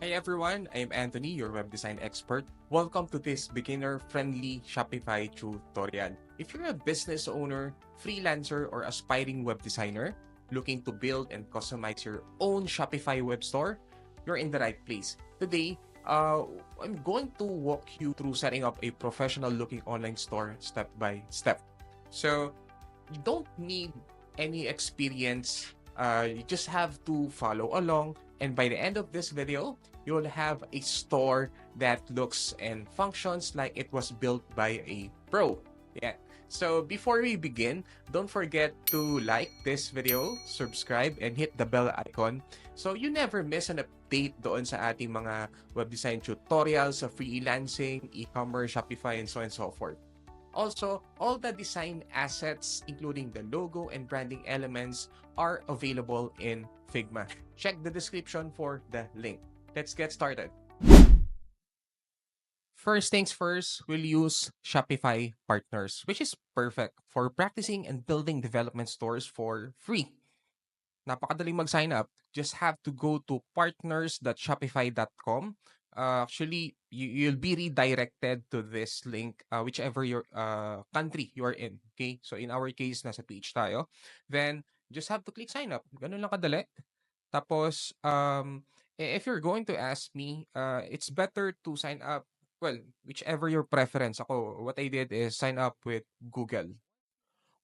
Hey everyone, I'm Anthony, your web design expert. Welcome to this beginner-friendly Shopify tutorial. If you're a business owner, freelancer, or aspiring web designer looking to build and customize your own Shopify web store, you're in the right place. Today, I'm going to walk you through setting up a professional-looking online store step by step. So, you don't need any experience. You just have to follow along. And by the end of this video, you'll have a store that looks and functions like it was built by a pro. Yeah. So before we begin, don't forget to like this video, subscribe, and hit the bell icon so you never miss an update doon sa ating mga web design tutorials sa freelancing, e-commerce, Shopify, and so on and so forth. Also, all the design assets, including the logo and branding elements, are available in Figma. Check the description for the link. Let's get started. First things first, we'll use Shopify Partners, which is perfect for practicing and building development stores for free. Napakadaling mag-sign up. Just have to go to partners.shopify.com. Actually, you'll be redirected to this link, whichever your country you are in. Okay? So in our case, nasa PH tayo. Then, just have to click sign up. Ganun lang kadali. Tapos, if you're going to ask me, it's better to sign up, well, whichever your preference. Ako, what I did is sign up with Google.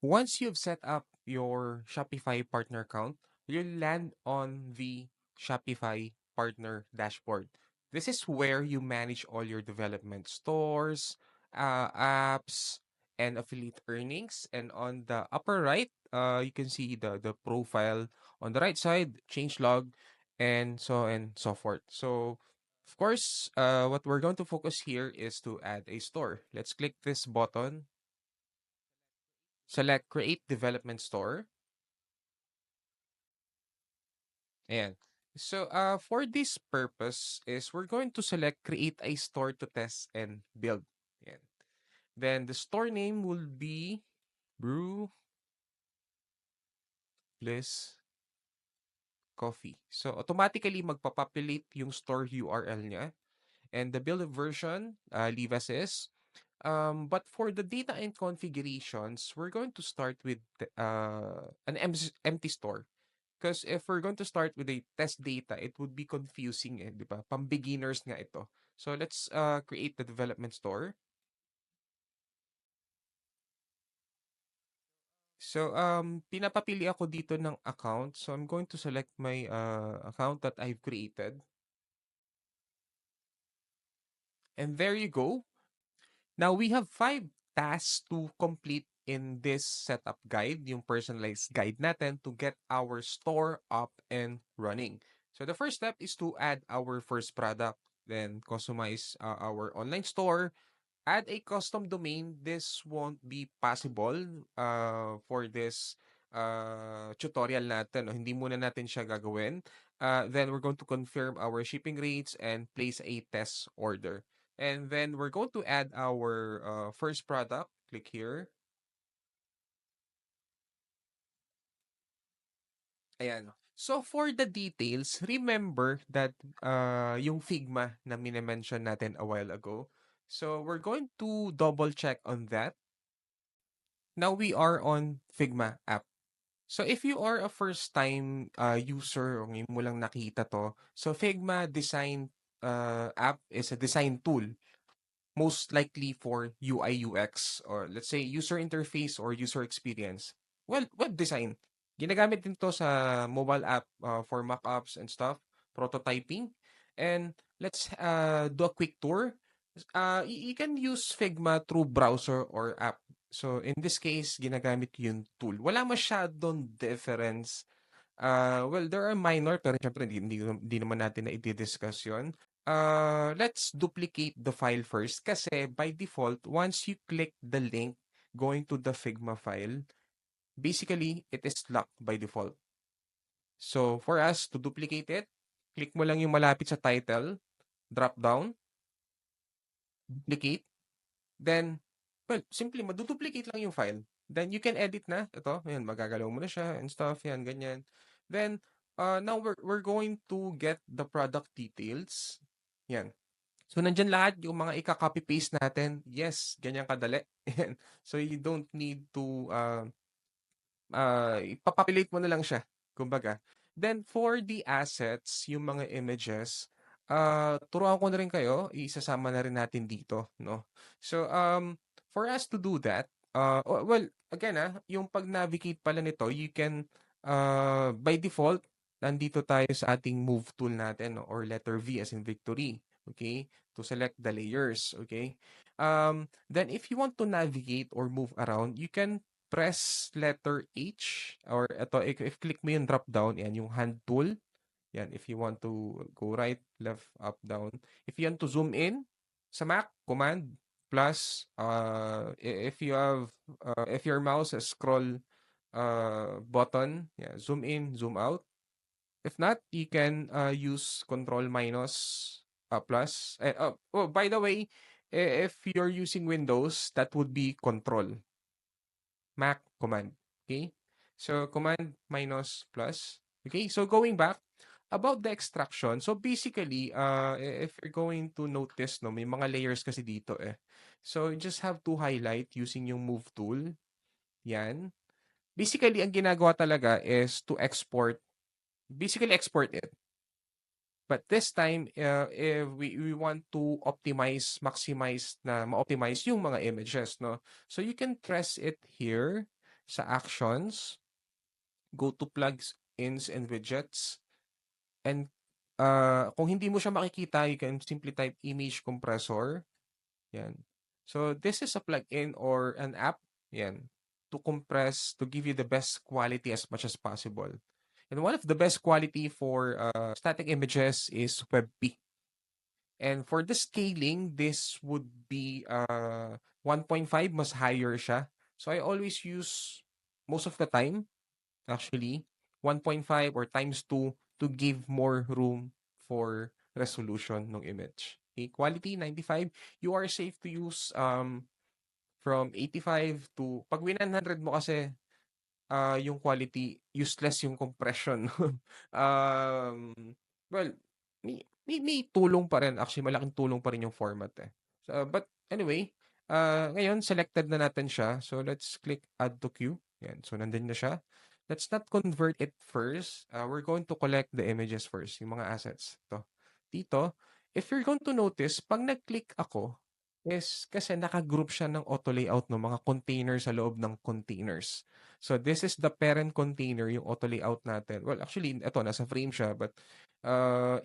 Once you've set up your Shopify partner account, you'll land on the Shopify partner dashboard. This is where you manage all your development stores, apps, and affiliate earnings. And on the upper right, you can see the profile. On the right side, change log, and so forth. So, of course, what we're going to focus here is to add a store. Let's click this button. Select Create Development Store. And so for this purpose is we're going to select Create a Store to Test and Build. Ayan. Then the store name will be Brew Bliss Coffee. So automatically magpapopulate yung store URL niya. And the build version, leave as is. But for the data and configurations, we're going to start with an empty store. Because if we're going to start with a test data, it would be confusing, di ba? Pang-beginners nga ito. So let's create the development store. So pinapapili ako dito ng account. So I'm going to select my account that I've created. And there you go. Now we have 5 tasks to complete in this setup guide, yung personalized guide natin to get our store up and running. So the first step is to add our first product, then customize our online store, add a custom domain. This won't be possible for this tutorial natin. No? Hindi muna natin siya gagawin. Then we're going to confirm our shipping rates and place a test order. And then we're going to add our first product. Click here. Ayan. So for the details, remember that yung Figma na minimension natin a while ago. So we're going to double check on that. Now we are on Figma app. So if you are a first time user o ngayon mo lang nakita to, so Figma design app is a design tool most likely for UI UX or let's say user interface or user experience. Well, web design. Ginagamit din to sa mobile app for mockups and stuff, prototyping. And let's do a quick tour. You can use Figma through browser or app. So in this case, ginagamit yung tool. Wala masyadong difference. Well, there are minor pero syempre hindi naman natin na i-discuss yun. Let's duplicate the file first kasi by default, once you click the link going to the Figma file, basically, it is locked by default. So, for us to duplicate it, click mo lang yung malapit sa title, drop down, duplicate, then, well, simply, maduduplicate lang yung file. Then, you can edit na. Ito, ayan, magagalaw mo na siya and stuff, yan, ganyan. Then, Now we're going to get the product details. Yan. So nandiyan lahat yung mga ika-copy paste natin. Yes, ganyan kadali. Yan. So you don't need to ipapopulate mo na lang siya, kumbaga. Then for the assets, yung mga images, turuan ko na rin kayo, isasama na rin natin dito, no? So, for us to do that, well, again, yung pag-navigate pala nito, you can, by default, nandito tayo sa ating move tool natin, no? Or letter V as in victory, okay? To select the layers, okay? Then if you want to navigate or move around, you can press letter H or ito, if click mo yung drop down, yan, yung hand tool. Yan, if you want to go right, left, up, down. If you want to zoom in sa Mac, command plus, if you have, if your mouse has scroll button, yeah, zoom in, zoom out. If not, you can use control minus plus. Oh, by the way, if you're using Windows, that would be control. Mac command. Okay? So command minus plus. Okay? So going back about the extraction. So basically, if you're going to notice, no, may mga layers kasi dito eh. So you just have to highlight using yung move tool. Yan. Basically, ang ginagawa talaga is to export. Basically, export it. But this time, if we want to optimize, maximize na ma-optimize yung mga images, no? So you can press it here sa actions, go to plugs, ins, and widgets. And kung hindi mo siya makikita, you can simply type image compressor. Yan. So this is a plugin or an app, yan, to compress, to give you the best quality as much as possible. And one of the best quality for static images is WebP. And for the scaling, this would be 1.5, mas higher siya. So I always use, most of the time, actually, 1.5 or times 2 to give more room for resolution ng image. Okay, quality 95. You are safe to use from 85 to, pag 100 mo kasi, yung quality, useless yung compression. um, well, may tulong pa rin. Actually, malaking tulong pa rin yung format eh. So, but anyway, ngayon, selected na natin siya. So, let's click add to queue. Yan. So, nandun na siya. Let's not convert it first. We're going to collect the images first, yung mga assets. Ito. Dito, if you're going to notice, pag nag-click ako, is kasi naka-group siya ng auto layout ng mga containers sa loob ng containers. So this is the parent container, yung auto layout natin. Well, actually, ito, nasa frame siya. But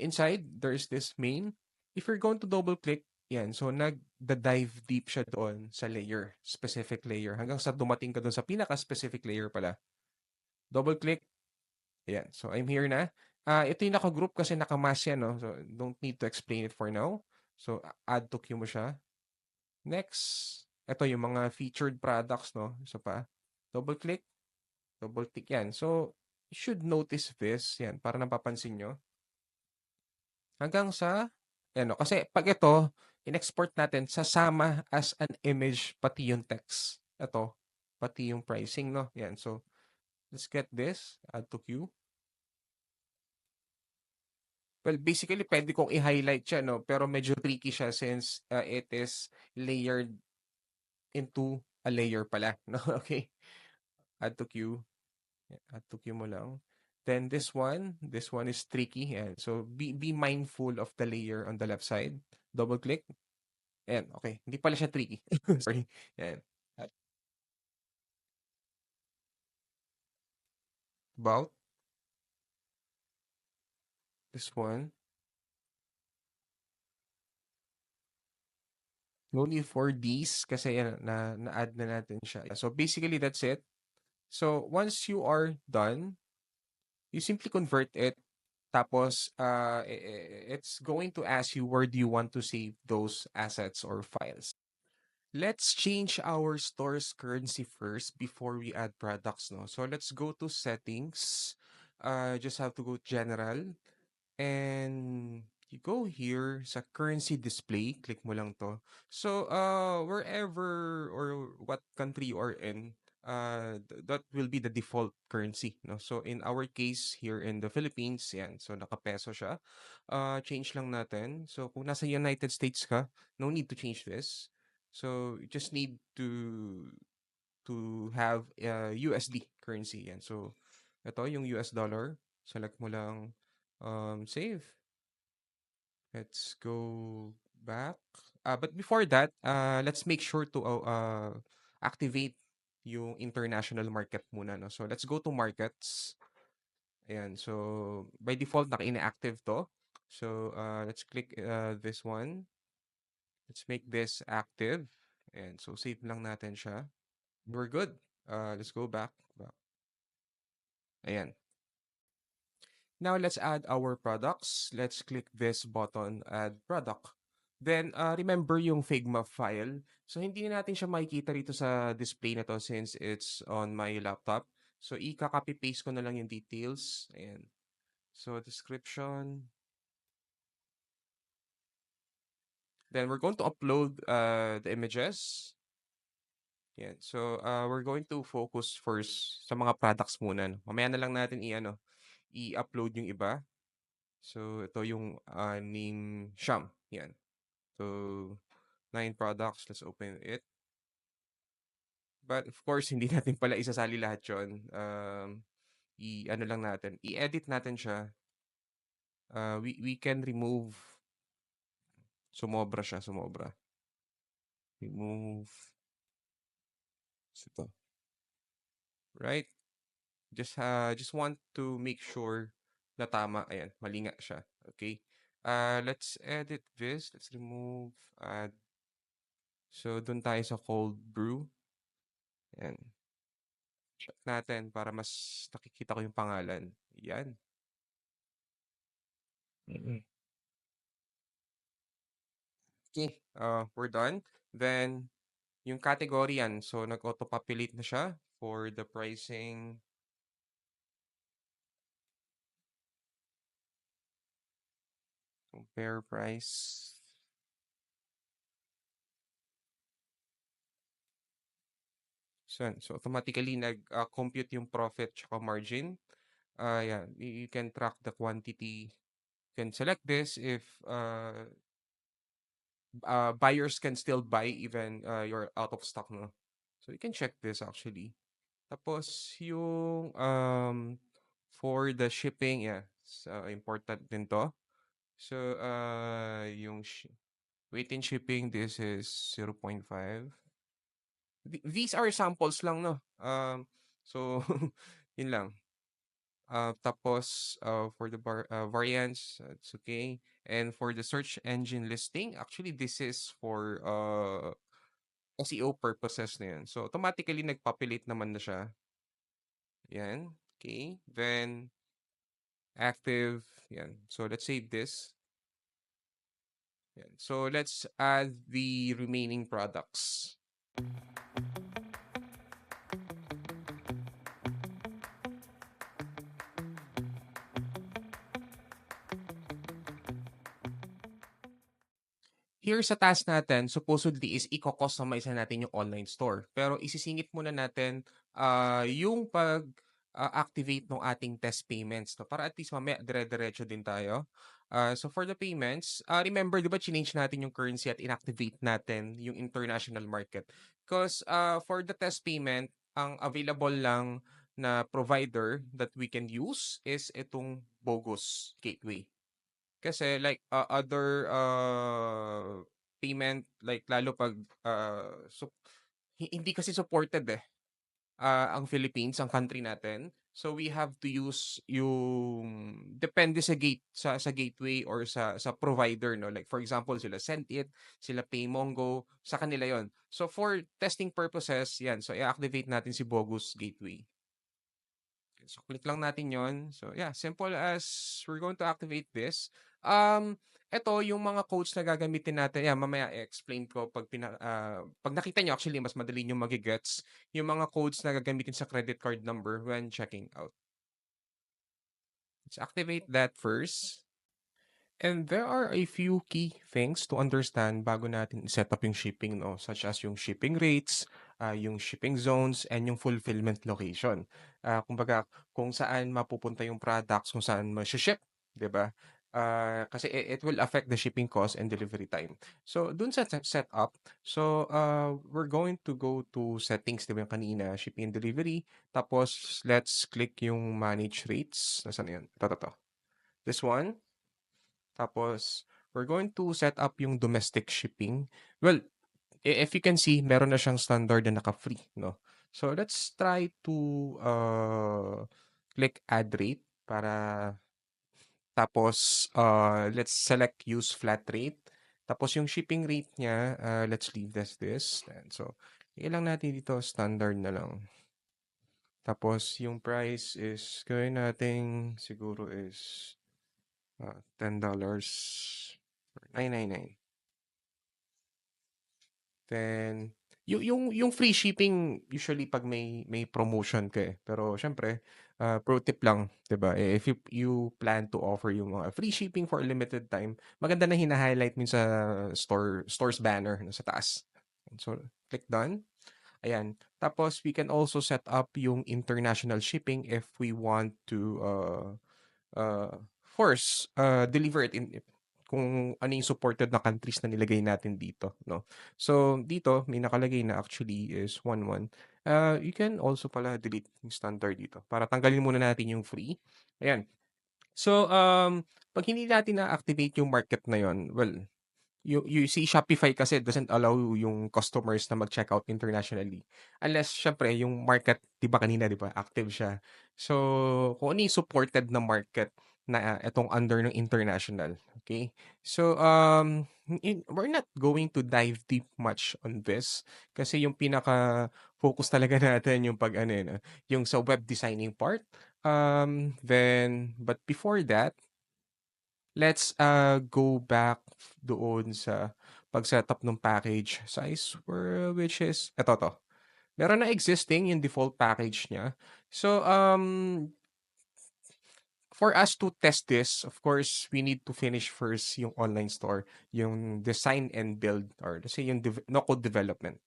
inside, there's this main. If you're going to double click, yan. So nag-dive deep siya doon sa layer, specific layer. Hanggang sa dumating ka doon sa pinaka-specific layer pala. Double click. Yan. So I'm here na. Ito yung naka-group kasi naka-mask yan. No? So don't need to explain it for now. So add to queue mo siya. Next, ito yung mga featured products. No? So pa. Double click. Double tick yan. So, you should notice this. Yan, para napapansin nyo. Hanggang sa, ano, kasi pag ito, in-export natin, sasama as an image, pati yung text. Ito, pati yung pricing, no? Yan, so, let's get this. Add to queue. Well, basically, pwede kong i-highlight siya, no? Pero medyo tricky siya since it is layered into a layer pala, no? Okay. Add to queue. Add to queue mo lang. Then this one is tricky. Yan. So be mindful of the layer on the left side. Double click. Ayan, okay. Hindi pala siya tricky. Sorry. Yan. About this one. No need for these kasi yan, na-add na natin siya. So basically, that's it. So once you are done, you simply convert it. Tapos, it's going to ask you where do you want to save those assets or files. Let's change our store's currency first before we add products, no? So let's go to settings. Just have to go general. And you go here sa currency display. Click mo lang to. So, wherever or what country you are in, that will be the default currency, no? So in our case here in the Philippines, yan. So naka-peso siya. Change lang natin. So kung nasa United States ka, no need to change this. So you just need to have USD currency yan. So ito yung US dollar. Select mo lang save. Let's go back. But before that, let's make sure to activate yung international market muna. No? So let's go to markets. Ayan. So by default, naka-inactive to. So let's click this one. Let's make this active. And so save lang natin siya. We're good. Let's go back. Ayan. Now let's add our products. Let's click this button, add product. Then remember yung Figma file. So hindi na natin siya makikita rito sa display na to since it's on my laptop. So i-copy paste ko na lang yung details. Ayan. So description. Then we're going to upload the images. Yan. So we're going to focus first sa mga products muna. No? Mamaya na lang natin i-upload yung iba. So ito yung name Sham. Yan. So 9 products. Let's open it. But of course, hindi natin pala isasali lahat yun. I-ano lang natin. I-edit natin siya. We can remove. Sumobra siya. Sumobra. Remove. Ito. Right? Just want to make sure na tama. Ayan. Mali nga siya. Okay. Let's edit this. Let's remove. Add. So, dun tayo sa cold brew. Ayan. Check natin para mas nakikita ko yung pangalan. Yan. Mm. Okay, we're done. Then, yung category yan. So, nag-auto-populate na siya for the pricing. Compare price. So automatically nag-compute yung profit tsaka margin. Yeah, you can track the quantity. You can select this if buyers can still buy even you're out of stock, no? So you can check this actually. Tapos yung for the shipping, yeah, important din to. So yung weight in shipping, this is 0.5. These are samples lang, no? So yun lang. Tapos for the variants, it's okay. And for the search engine listing, actually this is for SEO purposes na yan. So automatically nag-populate naman na siya. Yan. Okay. Then active. Yan. So let's save this. Yan. So let's add the remaining products. Here sa task natin, supposedly is i-customize na natin yung online store. Pero isisingit muna natin yung activate ng ating test payments. No? Para at least mamaya dire-diretso din tayo. So for the payments, remember, di ba, change natin yung currency at inactivate natin yung international market. Because for the test payment, ang available lang na provider that we can use is itong Bogus Gateway. Kasi like other payment like lalo pag hindi kasi supported ang Philippines, ang country natin. So we have to use yung depende sa gateway or sa provider, no. Like for example, sila Sendit, sila Paymongo, sa kanila 'yon. So for testing purposes, yan. So i-activate natin si Bogus Gateway. So, click lang natin yon. So, yeah, simple as we're going to activate this. Ito, yung mga codes na gagamitin natin, yeah, mamaya i-explain ko pag nakita nyo, actually, mas madali nyo magigets yung mga codes na gagamitin sa credit card number when checking out. Let's activate that first. And there are a few key things to understand bago natin set up yung shipping, no? Such as yung shipping rates, yung shipping zones, and yung fulfillment location. Kumbaga, kung saan mapupunta yung products, kung saan ma-ship, di ba? Kasi it will affect the shipping cost and delivery time. So, dun sa setup, so we're going to go to settings, di ba yung kanina, shipping and delivery. Tapos, let's click yung manage rates. Nasaan na yun? Ito. This one. Tapos, we're going to set up yung domestic shipping. Well, if you can see, meron na siyang standard na naka-free, no? So, let's try to click add rate para tapos let's select use flat rate. Tapos yung shipping rate niya, let's leave this. And so, ilang natin dito, standard na lang. Tapos yung price is, gawin natin siguro is $10. 999. Then, yung free shipping usually 'pag may promotion ka, eh. Pero siyempre, pro tip lang, 'di ba, if you plan to offer yung mga free shipping for a limited time, maganda na hina-highlight mo yun sa store's banner na sa taas. So, click done. Ayan. Tapos we can also set up yung international shipping if we want to, force, deliver it in kung ano yung supported na countries na nilagay natin dito, no? So, dito may nakalagay na actually is 11. You can also pala delete yung standard dito para tanggalin muna natin yung free. Ayan. So, 'pag hindi natin na-activate yung market na yon, well, you see Shopify kasi doesn't allow yung customers na mag-checkout internationally. Unless siyempre yung market, 'di ba kanina 'di ba, active siya. So, kung ano yung supported na market na etong under ng international, okay? So, we're not going to dive deep much on this kasi yung pinaka-focus talaga natin yung pag ano, yung sa web designing part. But before that, let's go back doon sa pag-setup ng package size which is eto 'to. Meron na existing yung default package niya. So, for us to test this, of course, we need to finish first yung online store, yung design and build or let's say yung no-code development.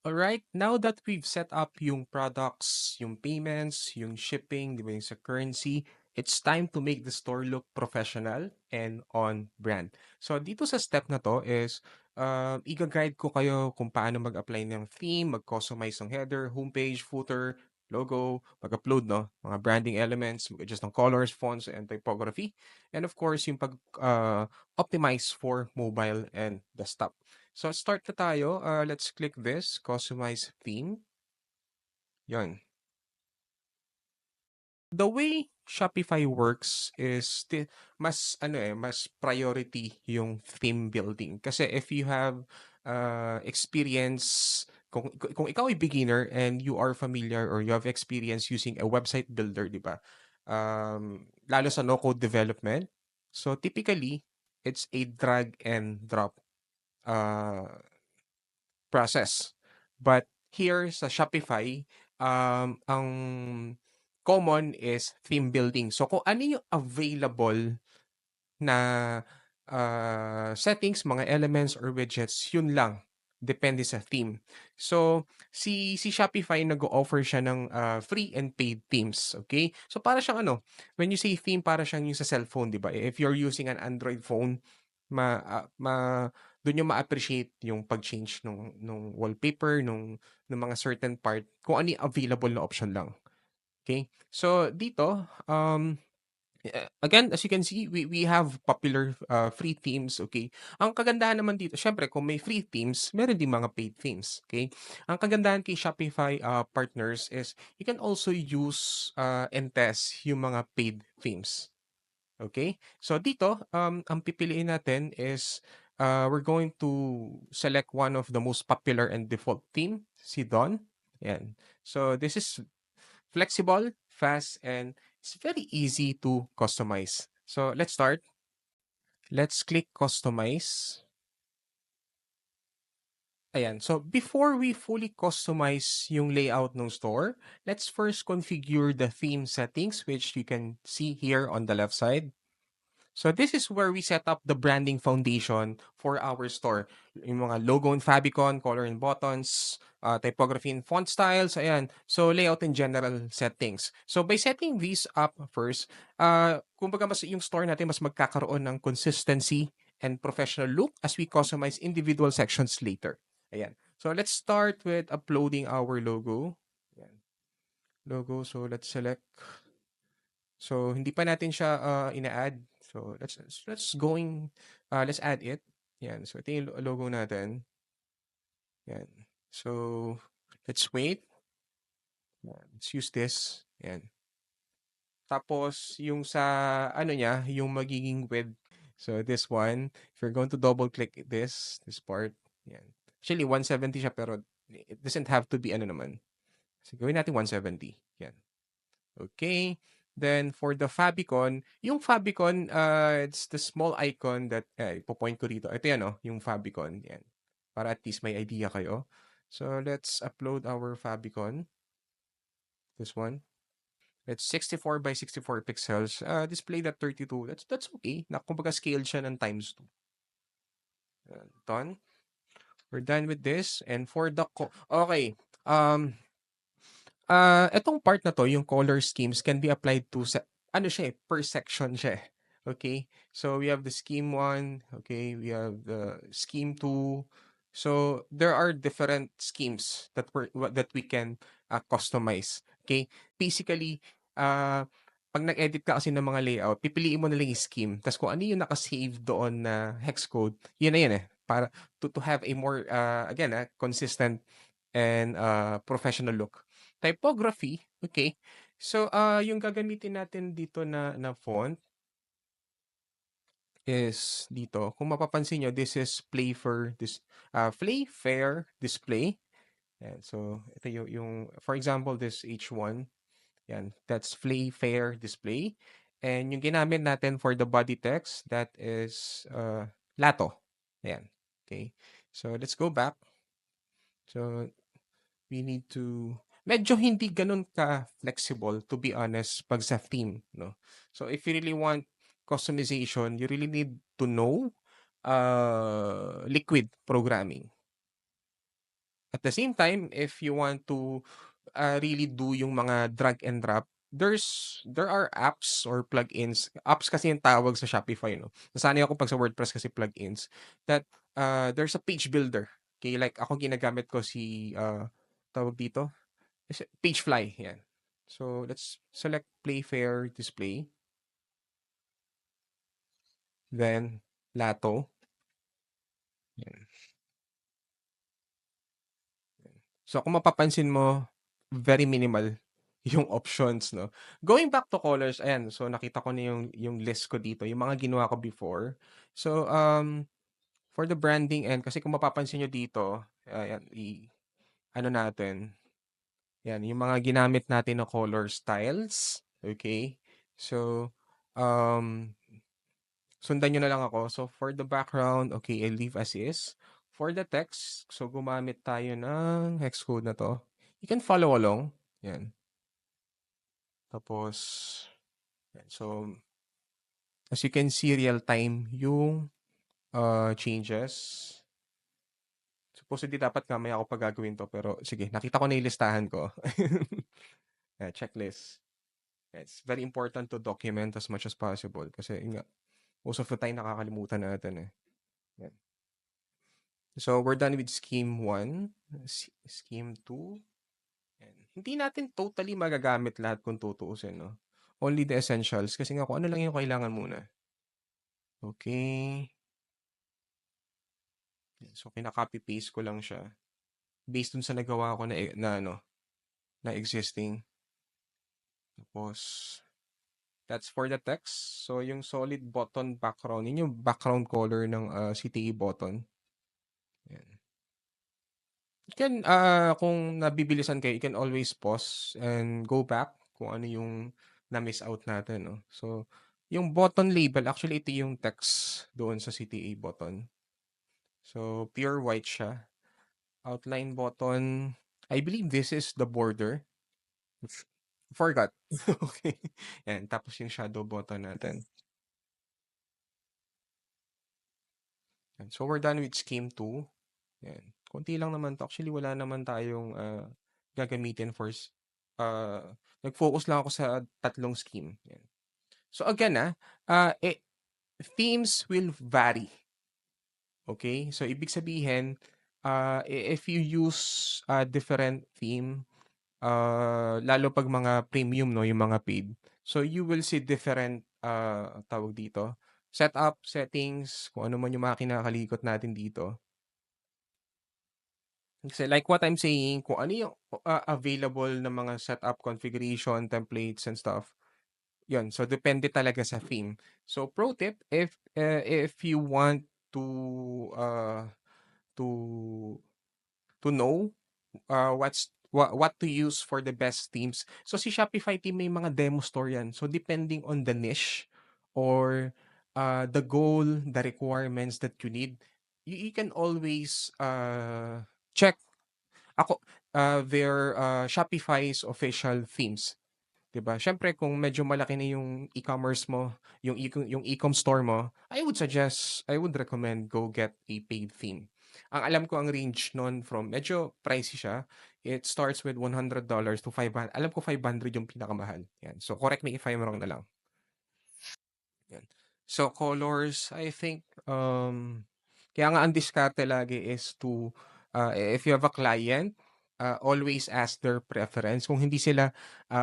Alright, now that we've set up yung products, yung payments, yung shipping, di ba, yung sa currency, it's time to make the store look professional and on brand. So, dito sa step na to is, i-guide ko kayo kung paano mag-apply ng theme, mag-customize ng header, homepage, footer, logo, mag-upload, no? Mga branding elements, mag-adjust ng colors, fonts, and typography. And of course, yung optimize for mobile and desktop. So, start na tayo. Let's click this, customize theme. Yun. The way Shopify works is mas priority yung theme building. Kasi if you have experience, kung ikaw ay beginner and you are familiar or you have experience using a website builder, di ba? Lalo sa no-code development. So, typically, it's a drag and drop uh, process. But here sa Shopify, ang common is theme building. So kung ano yung available na settings, mga elements or widgets, yun lang. Depende sa theme. So, si Shopify nag-o-offer siya ng free and paid themes. Okay? So, para siyang ano, when you say theme, para siyang yung sa cellphone, di ba? If you're using an Android phone, ma, ah, ma, doon yung ma-appreciate yung pag-change nung wallpaper, nung mga certain part, kung ano yung available na option lang. Okay? So, dito, again, as you can see, we have popular free themes, okay? Ang kagandahan naman dito, syempre, kung may free themes, meron din mga paid themes, okay? Ang kagandahan kay Shopify partners is you can also use and test yung mga paid themes. Okay? So dito, ang pipiliin natin is we're going to select one of the most popular and default theme, si Dawn. Yan. So this is flexible, fast, and it's very easy to customize. So let's start. Let's click customize. Ayan. So before we fully customize yung layout ng store, let's first configure the theme settings which you can see here on the left side. So this is where we set up the branding foundation for our store. Yung mga logo and favicon, color and buttons, typography and font styles, ayan. So layout and general settings. So by setting these up first, kumbaga mas yung store natin mas magkakaroon ng consistency and professional look as we customize individual sections later. Ayan. So let's start with uploading our logo. Ayan. Logo. So let's select. So hindi pa natin siya ina-add. So let's add it. Yan. So ito yung logo natin. Yan. So let's wait. Yan. Let's use this. Yan. Tapos yung sa ano niya, yung magiging width. So this one, if you're going to double click this part. Yan. Actually 170 siya pero it doesn't have to be ano naman. So gawin natin 170. Yan. Okay. Then for the favicon, yung favicon, it's the small icon that ipo-point ko dito. Ito yan, oh, yung favicon. Yan. Para at least may idea kayo. So let's upload our favicon. This one. It's 64 by 64 pixels. Displayed at 32. That's okay. Na kumbaga scaled siya ng times 2. Done. We're done with this. And for the okay. Etong part na 'to, yung color schemes can be applied to sa ano siya, per section siya, eh. Okay? So, we have the scheme 1, okay, we have the scheme 2. So, there are different schemes that we can, customize, okay? Basically, 'pag nag-edit ka kasi ng mga layout, pipiliin mo na lang yung scheme, ta's kung ano yung naka-save doon na hex code, yun na yun, eh, para to have a more, again, consistent and, professional look. Typography, okay. So, yung gagamitin natin dito na font is dito. Kung mapapansin niyo, this is Playfair Display. Yan. So, ito yung for example, this H1. Yan. That's Playfair Display. And yung ginamit natin for the body text, that is Lato. Ayan. Okay. So, let's go back. So, we need to medyo hindi gano'n ka-flexible to be honest 'pag sa theme 'no. So if you really want customization, you really need to know, liquid programming. At the same time, if you want to, really do yung mga drag and drop, there are apps or plugins. Apps kasi yung tawag sa Shopify 'no. Nasanay ako 'pag sa WordPress kasi plugins that, there's a page builder. Okay, like ako ginagamit ko si, tawag dito? Pagefly, yan. So, let's select Playfair Display. Then, Lato. Yan. So, kung mapapansin mo, very minimal yung options, no? Going back to colors, ayan. So, nakita ko na yung list ko dito, yung mga ginawa ko before. So, for the branding and kasi kung mapapansin nyo dito, ayan, ano natin, yan, yung mga ginamit natin na color styles. Okay? So, sundan nyo na lang ako. So, for the background, okay, I leave as is. For the text, so gumamit tayo ng hex code na to. You can follow along. Yan. Tapos, yan. So, as you can see, real time yung changes. Supposedly dapat mamaya ako pa gagawin to, pero sige, nakita ko na yung listahan ko. Yeah, checklist. Yeah, it's very important to document as much as possible kasi yun nga, most of the time nakakalimutan natin eh. Yan. So, we're done with scheme 1. Scheme 2. Yan. Hindi natin totally magagamit lahat kung tutuusin, no? Only the essentials. Kasi nga, kung ano lang yung kailangan muna. Okay. Yan. So, kinaka-copy-paste ko lang siya. Based dun sa nagawa ko na existing. Tapos, that's for the text. So, yung solid button background, yun yung background color ng CTA button. Yan. You can, kung nabibilisan kayo, you can always pause and go back kung ano yung na-miss out natin, no? So, yung button label, actually, ito yung text doon sa CTA button. So, pure white siya. Outline button, I believe this is the border. F- Forgot. Okay. Yan, tapos yung shadow button natin. So we're done with scheme 2. Yan. Konti lang naman 'to. Actually, wala naman tayong, gagamitin for nag-focus lang ako sa tatlong scheme, yan. So again, themes will vary, okay? So ibig sabihin, if you use a different theme, lalo 'pag mga premium 'no, yung mga paid, so you will see different, tawag dito, setup, settings, kung ano man yung mga kinakalikot natin dito. Kasi like what I'm saying, kung ano yung, available na mga setup, configuration, templates, and stuff, yun. So, depende talaga sa theme. So, pro tip, if you want to, uh, to, to know, what to use for the best themes. So, si Shopify team may mga demo store yan. So, depending on the niche or, the goal, the requirements that you need, you can always, check ako, their, Shopify's official themes, 'di ba? Siyempre kung medyo malaki na yung e-commerce mo, yung e-com store mo, I would recommend go get a paid theme. Ang alam ko ang range nun from medyo pricey siya, it starts with $100 to 500. Alam ko 500 yung pinakamahal, 'yan. So correct me if I'm wrong na lang. Yan. So colors, I think, kaya nga ang diskarte lagi is to, if you have a client, always ask their preference. Kung hindi sila,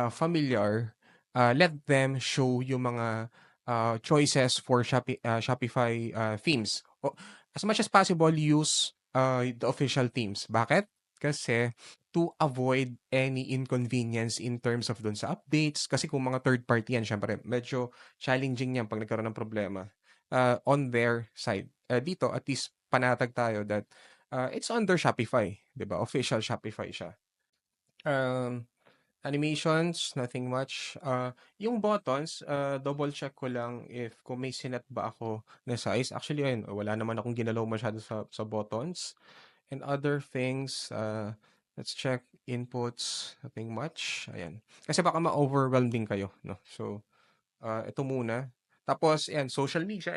familiar, let them show yung mga, choices for Shopify, themes. As much as possible, use, the official themes. Bakit? Kasi to avoid any inconvenience in terms of dun sa updates. Kasi kung mga third party yan, syempre medyo challenging yan 'pag nagkaroon ng problema, on their side. Dito at least panatag tayo that, it's under Shopify, 'di ba? Official Shopify siya. Um, Animations, nothing much. Yung buttons, double check ko lang if kung may sinet ba ako na size. Actually ayun, wala naman akong ginalaw masyado sa buttons. And other things, let's check inputs, nothing much. Ayan. Kasi baka ma-overwhelm din kayo, no? So, ito muna. Tapos ayan, social media,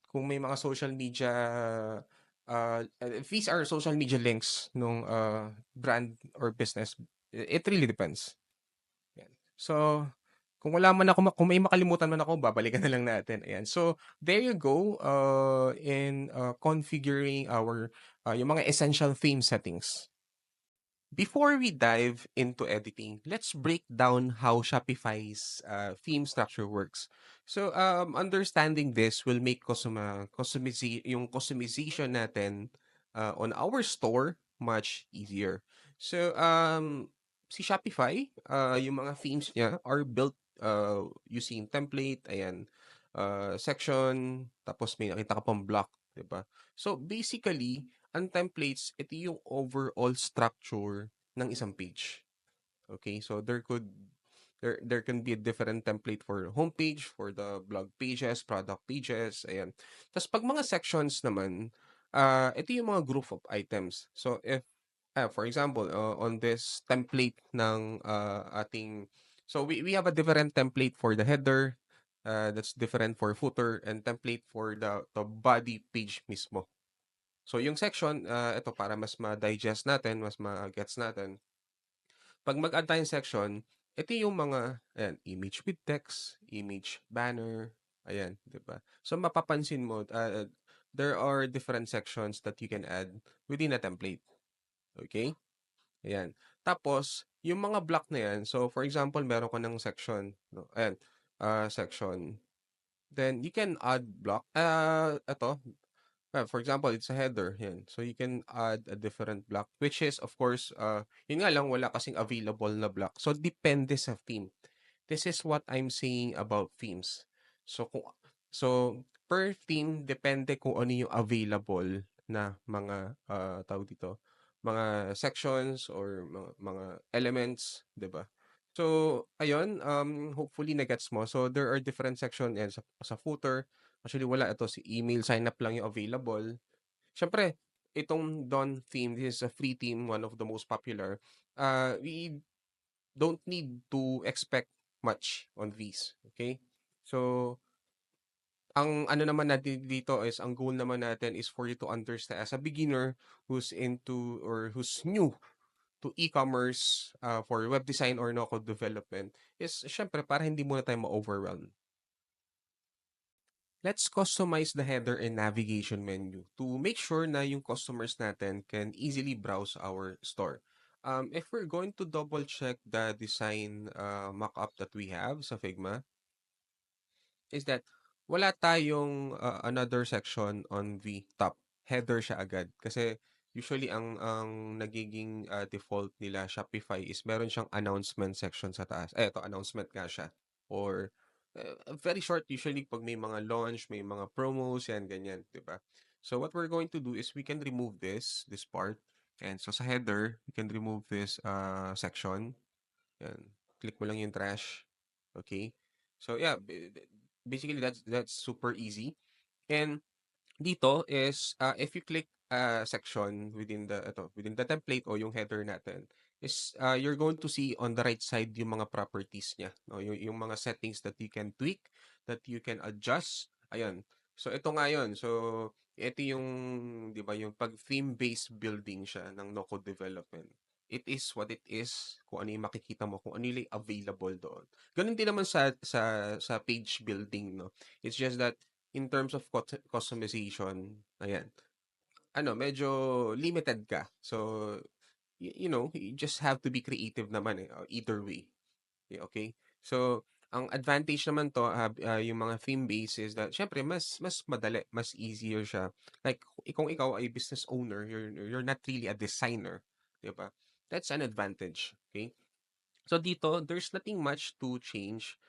kung may mga social media, if these are social media links nung, brand or business, it really depends. Yan. So, kung may makalimutan man ako, babalikan na lang natin. Ayan. So, there you go, in, configuring our, yung mga essential theme settings. Before we dive into editing, let's break down how Shopify's, theme structure works. So, understanding this will make yung customization natin, on our store much easier. So, si Shopify, yung mga themes niya are built, using template, ayan, section, tapos may nakita ka pang block, 'di ba? So, basically, ang templates, ito yung overall structure ng isang page. Okay? So there can be a different template for homepage, for the blog pages, product pages, ayan. Tapos pag mga sections naman, ito yung mga group of items. So if for example, on this template ng ating, so we have a different template for the header, that's different for footer, and template for the body page mismo. So yung section, ito para mas ma-digest natin, mas ma-gets natin. Pag mag-add tayong section, ito yung mga, ayan, image with text, image banner, ayan, 'di ba? So mapapansin mo, there are different sections that you can add within a template. Okay? Ayan. Tapos, yung mga block na yan, so for example, meron ka ng section, no? Ayan, section. Then you can add block. Ito, for example, it's a header, yan. So you can add a different block, which is of course, yun nga lang, wala kasing available na block. So depende sa theme. This is what I'm saying about themes. So so per theme depende kung ano yung available na mga, tawag dito, mga sections or mga elements, 'di ba? So ayun, hopefully na-gets mo. So there are different section yan sa footer. Actually wala, ito si email sign up lang yung available. Siyempre, itong Dawn theme, this is a free theme, one of the most popular. We don't need to expect much on these. Okay? So, Ang ano naman natin dito is ang goal naman natin is for you to understand as a beginner who's into or who's new to e-commerce, for web design or no-code development is siyempre para hindi muna tayo ma-overwhelm. Let's customize the header and navigation menu to make sure na yung customers natin can easily browse our store. If we're going to double check the design mockup that we have sa Figma, is that wala tayong another section on the top. Header siya agad. Kasi usually ang nagiging default nila Shopify is meron siyang announcement section sa taas. Ito, announcement nga siya. Or very short usually pag may mga launch, may mga promos, yan, ganyan, di ba? So what we're going to do is we can remove this part. And so sa header, we can remove this section. Yan. Click mo lang yung trash. Okay? So yeah, basically that's super easy. And dito is if you click section within the template o yung header natin is you're going to see on the right side yung mga properties niya, no? Yung mga settings that you can tweak, that you can adjust. Ayun. So ito nga yun. So ito yung 'di ba yung pag theme based building siya ng no code development. It is what it is, kung ano yung makikita mo, kung ano yung available doon. Ganun din naman sa page building, no? It's just that in terms of customization, ayan, ano, medyo limited ka. So, you know, you just have to be creative naman eh, either way. Okay? So, ang advantage naman to, yung mga theme base is that, syempre, mas madali, mas easier siya. Like, kung ikaw ay business owner, you're not really a designer, di ba? That's an advantage. Okay? So dito, there's nothing much to change.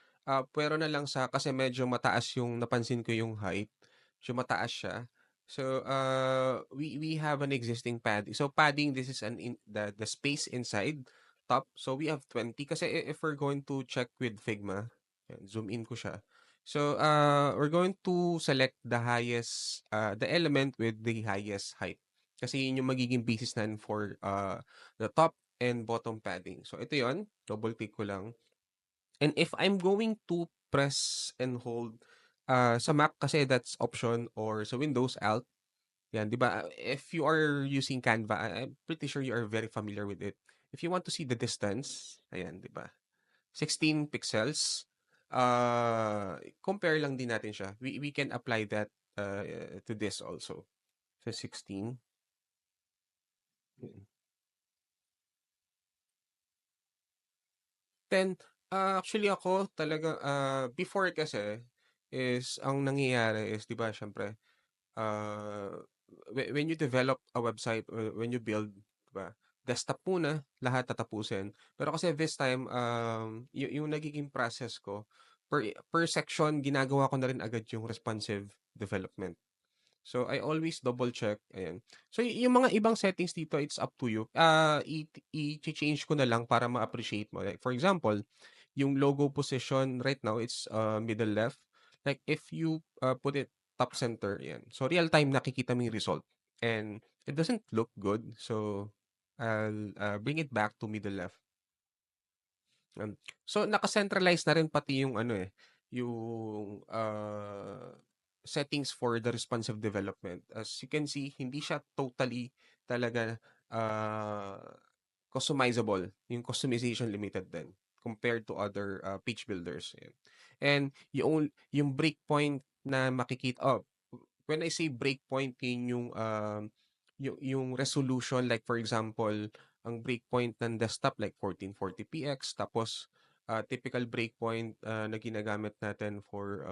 Pero na lang sa kasi medyo mataas yung napansin ko yung height. Medyo mataas siya. So we have an existing padding. So padding, this is the space inside top. So we have 20 kasi if we're going to check with Figma, yan, zoom in ko siya. So we're going to select the highest the element with the highest height. Kasi yun yung magiging basis natin for the top and bottom padding. So ito yon, double click ko lang. And if I'm going to press and hold sa Mac kasi that's option or sa Windows Alt, yan, 'di ba? If you are using Canva, I'm pretty sure you are very familiar with it. If you want to see the distance, ayan, 'di ba? 16 pixels. Compare lang din natin siya. We can apply that to this also. So 16. Then, actually ako talaga, before kasi is ang nangyayari is 'di ba siyempre, ah, when you develop a website or when you build, 'di ba, desktop muna lahat tatapusin. Pero kasi this time, yung nagiging process ko per section ginagawa ko na rin agad yung responsive development. So, I always double check, ayan. So, yung mga ibang settings dito, it's up to you. I-change ko na lang para ma-appreciate mo. Like, for example, yung logo position right now, it's middle left. Like, if you put it top center, ayan. So, real time nakikita mo yung result. And it doesn't look good. So, I'll bring it back to middle left. So naka-centralize na rin pati yung ano eh, yung settings for the responsive development. As you can see, hindi siya totally talaga uh, customizable. Yung customization limited din compared to other page builders. Yan. And yung breakpoint na makikita, when I say breakpoint, yun yung resolution, like for example, ang breakpoint ng desktop like 1440px, tapos typical breakpoint na ginagamit natin for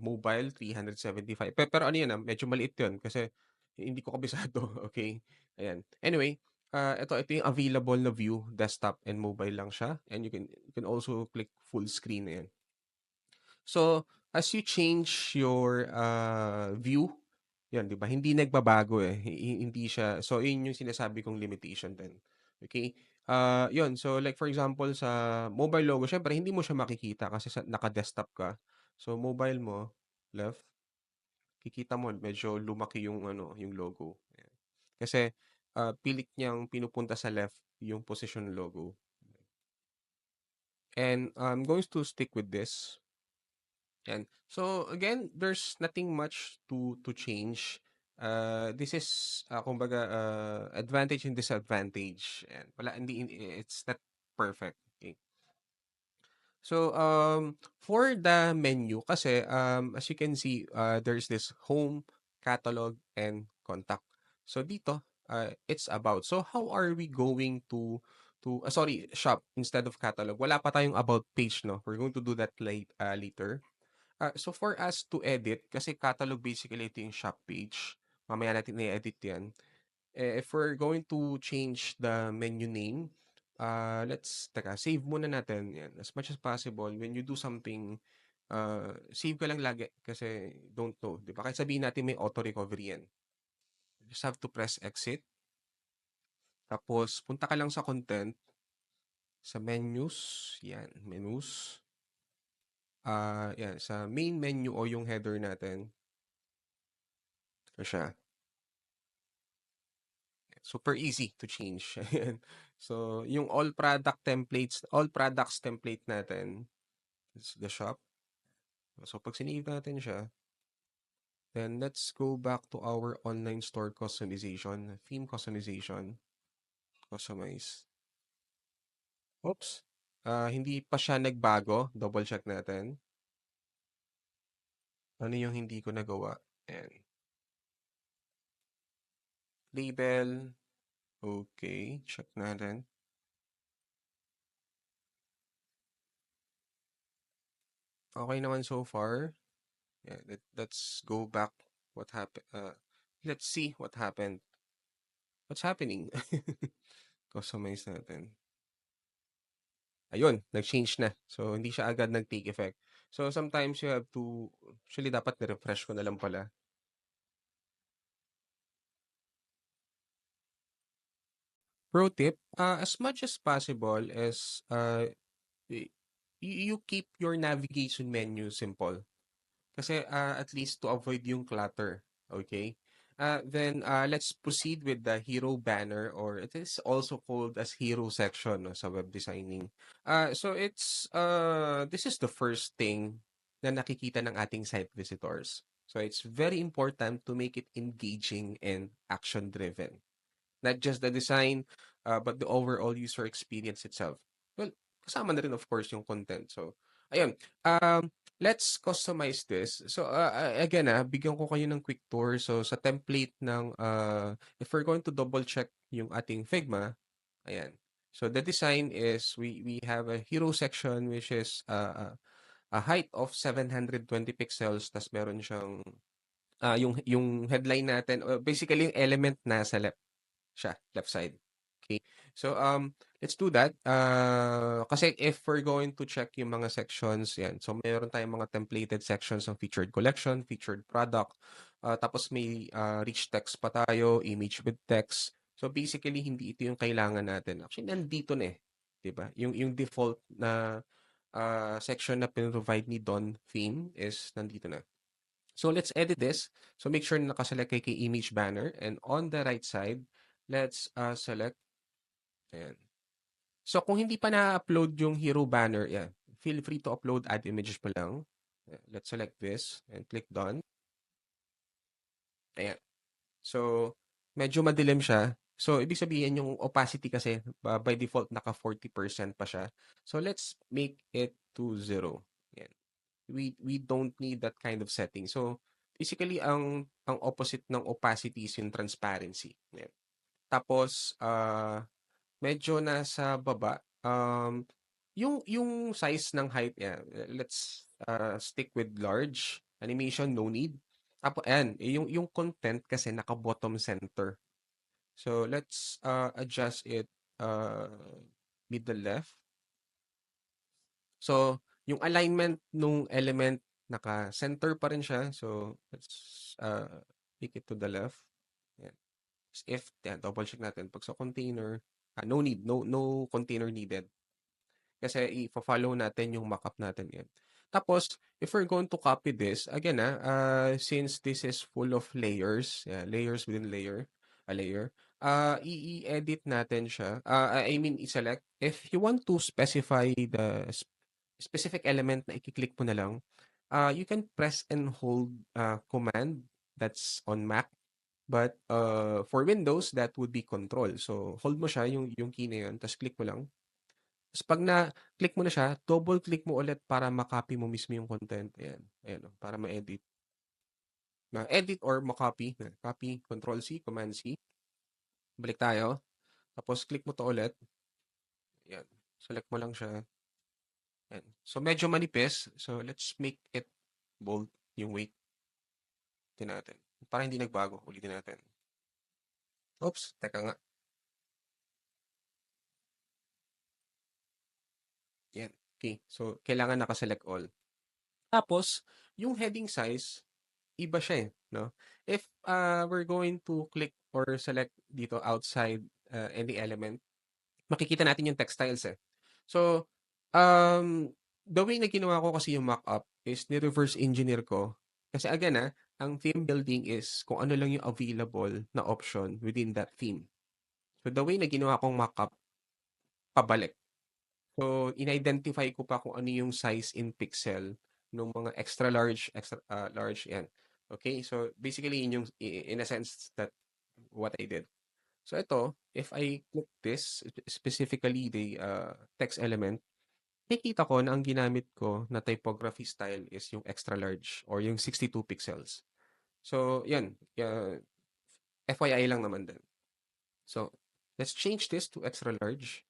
mobile 375. Pero ano yan, medyo maliit yun kasi hindi ko kabisado. Okay? Ayan. Anyway, ito yung available na view, desktop and mobile lang siya. And you can also click full screen. Ayan. So, as you change your view, yan, 'di ba? Hindi nagbabago eh. Hindi siya. So, yun yung sinasabi kong limitation din. Okay? Yun. So, like for example, sa mobile logo, syempre hindi mo siya makikita kasi naka-desktop ka. So, mobile mo, left, kikita mo medyo lumaki yung ano, yung logo. Ayan. Kasi pilit niyang pinupunta sa left yung position logo. And I'm going to stick with this. Yan. So again, there's nothing much to change. This is kumbaga advantage and disadvantage. And wala hindi it's not perfect. Okay. So for the menu kasi as you can see there's this home, catalog and contact. So dito it's about. So how are we going to sorry, shop instead of catalog. Wala pa tayong about page, no. We're going to do that later. So for us to edit, kasi catalog basically ito yung shop page. Mamaya natin i-edit yan. If we're going to change the menu name, save muna natin yan. As much as possible, when you do something, save ka lang lagi kasi don't know. Di ba? Kahit sabihin natin may auto recovery yan. You just have to press exit. Tapos, punta ka lang sa content, sa menus. Yan, menus. Yan, sa main menu o yung header natin. Ito siya. Super easy to change. Ayan. So, yung all products template natin is the shop. So, pag sinave natin siya, then let's go back to our online store customization, theme customization, customize. Oops. Hindi pa siya nagbago. Double check natin. Ano yung hindi ko nagawa? Ayan. Label. Okay. Check natin. Okay naman so far. Yeah, let's go back. What happened? Let's see what happened. What's happening? Customize natin. Ayun, nag-change na. So, hindi siya agad nag-take effect. So, sometimes you have to, actually, dapat na-refresh ko na lang pala. Pro tip, as much as possible is, y- you keep your navigation menu simple. Kasi at least to avoid yung clutter. Okay? Then let's proceed with the hero banner or it is also called as hero section, no, sa web designing. So this is the first thing na nakikita ng ating site visitors. So it's very important to make it engaging and action driven. Not just the design, but the overall user experience itself. Well, kasama na rin of course yung content. So, ayun. Let's customize this. So, again, bigyan ko kayo ng quick tour. So, sa template ng, if we're going to double check yung ating Figma, ayan. So, the design is we have a hero section which is a height of 720 pixels. Tas meron siyang, yung headline natin, basically yung element nasa left siya, left side. Okay. So, let's do that. Kasi if we're going to check yung mga sections, yan. So, meron tayong mga templated sections ng featured collection, featured product. Tapos may rich text pa tayo, image with text. So, basically, hindi ito yung kailangan natin. Actually, nandito na eh. 'Di ba? Yung default na section na provide ni Don theme is nandito na. So let's edit this. So make sure na nakaselect kay image banner and on the right side, let's select. Ayan. So kung hindi pa na-upload yung hero banner, yeah, feel free to upload, add images pa lang. Let's select this and click done. Ayan. So medyo madilim siya. So ibig sabihin yung opacity kasi by default naka 40% pa siya. So let's make it to 0. Ayan. We don't need that kind of setting. So basically ang opposite ng opacity is yung transparency. Ayan. Tapos medyo nasa baba yung size ng height niya, let's stick with large. Animation no need. Tapos ayan, yung content kasi naka bottom center. So let's adjust it uh middle left. So, yung alignment nung element naka-center pa rin siya. So, let's pick it to the left. Yan. If, yan, double check natin. Pag sa container, no need, no container needed. Kasi i-follow natin yung markup natin yan. Tapos, if we're going to copy this, again, since this is full of layers, layers within a layer, i-edit natin siya. I mean, i-select. If you want to specify the specific element na i-click mo na lang, You can press and hold command that's on Mac. But for Windows, that would be control. So hold mo siya, yung key na yun, tapos click mo lang. Tapos pag na-click mo na siya, double click mo ulit para makopy mo mismo yung content. Ayan. Ayan, oh, para ma-edit. Ma-edit or ma-copy. Copy, Control C, Command C. Balik tayo. Tapos click mo to ulit. Ayan. Select mo lang siya. Ayan. So medyo manipis. So let's make it bold yung weight. Tingnan natin. Para hindi nagbago. Ulitin natin. Oops, teka nga. Yan. Okay. So kailangan naka-select all. Tapos, yung heading size, iba siya eh, no? If we're going to click or select dito outside any element, makikita natin yung textiles eh. So, the way na ginawa ko kasi yung mock-up is ni-reverse engineer ko. Kasi again ang theme building is kung ano lang yung available na option within that theme. So, the way na ginawa kong mock-up, pabalik. So, in-identify ko pa kung ano yung size in pixel ng mga extra large, extra large, yan. Okay? So, basically, yun yung, in a sense, that what I did. So, ito, if I click this, specifically the text element, nakikita ko na ang ginamit ko na typography style is yung extra large or yung 62 pixels. So, yan. FYI lang naman din. So, let's change this to extra large.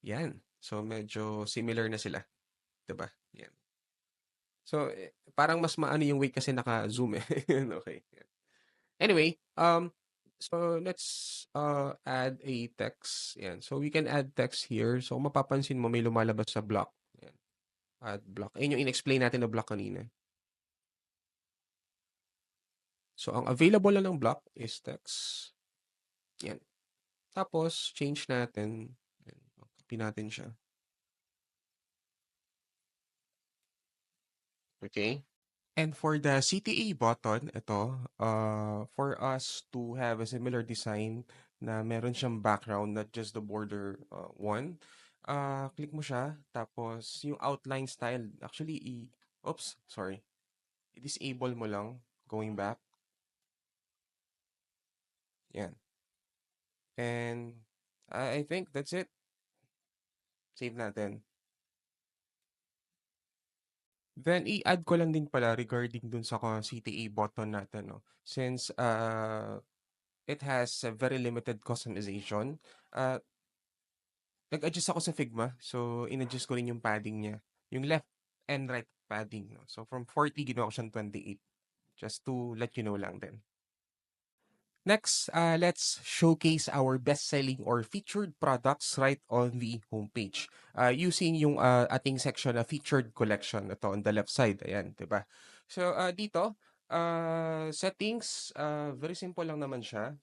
Yan. So, medyo similar na sila. 'Di ba? Yan. So, parang mas maano yung weight kasi naka-zoom eh. Okay. Yan. Anyway, so let's add a text. Yan. So we can add text here. So kung mapapansin mo may lumalabas sa block. Yan. Add block. Ayun yung in-explain natin na block kanina. So ang available na ng block is text. Yan. Tapos change natin. Yan. Copy natin siya. Okay? And for the CTA button, ito, for us to have a similar design na meron siyang background, not just the border one, click mo siya, tapos yung outline style, actually, oops, sorry, i-disable mo lang, going back, yan. And I think that's it. Save natin. Then, i-add ko lang din pala regarding dun sa CTA button natin, no? Since it has a very limited customization, uh, nag-adjust ako sa Figma. So, in-adjust ko rin yung padding niya. Yung left and right padding. No? So, from 40, ginawa ko siyang 28. Just to let you know lang din. Next, let's showcase our best-selling or featured products right on the homepage. Using yung ating section na featured collection ito on the left side. Ayan, di ba? So, dito, settings, very simple lang naman siya.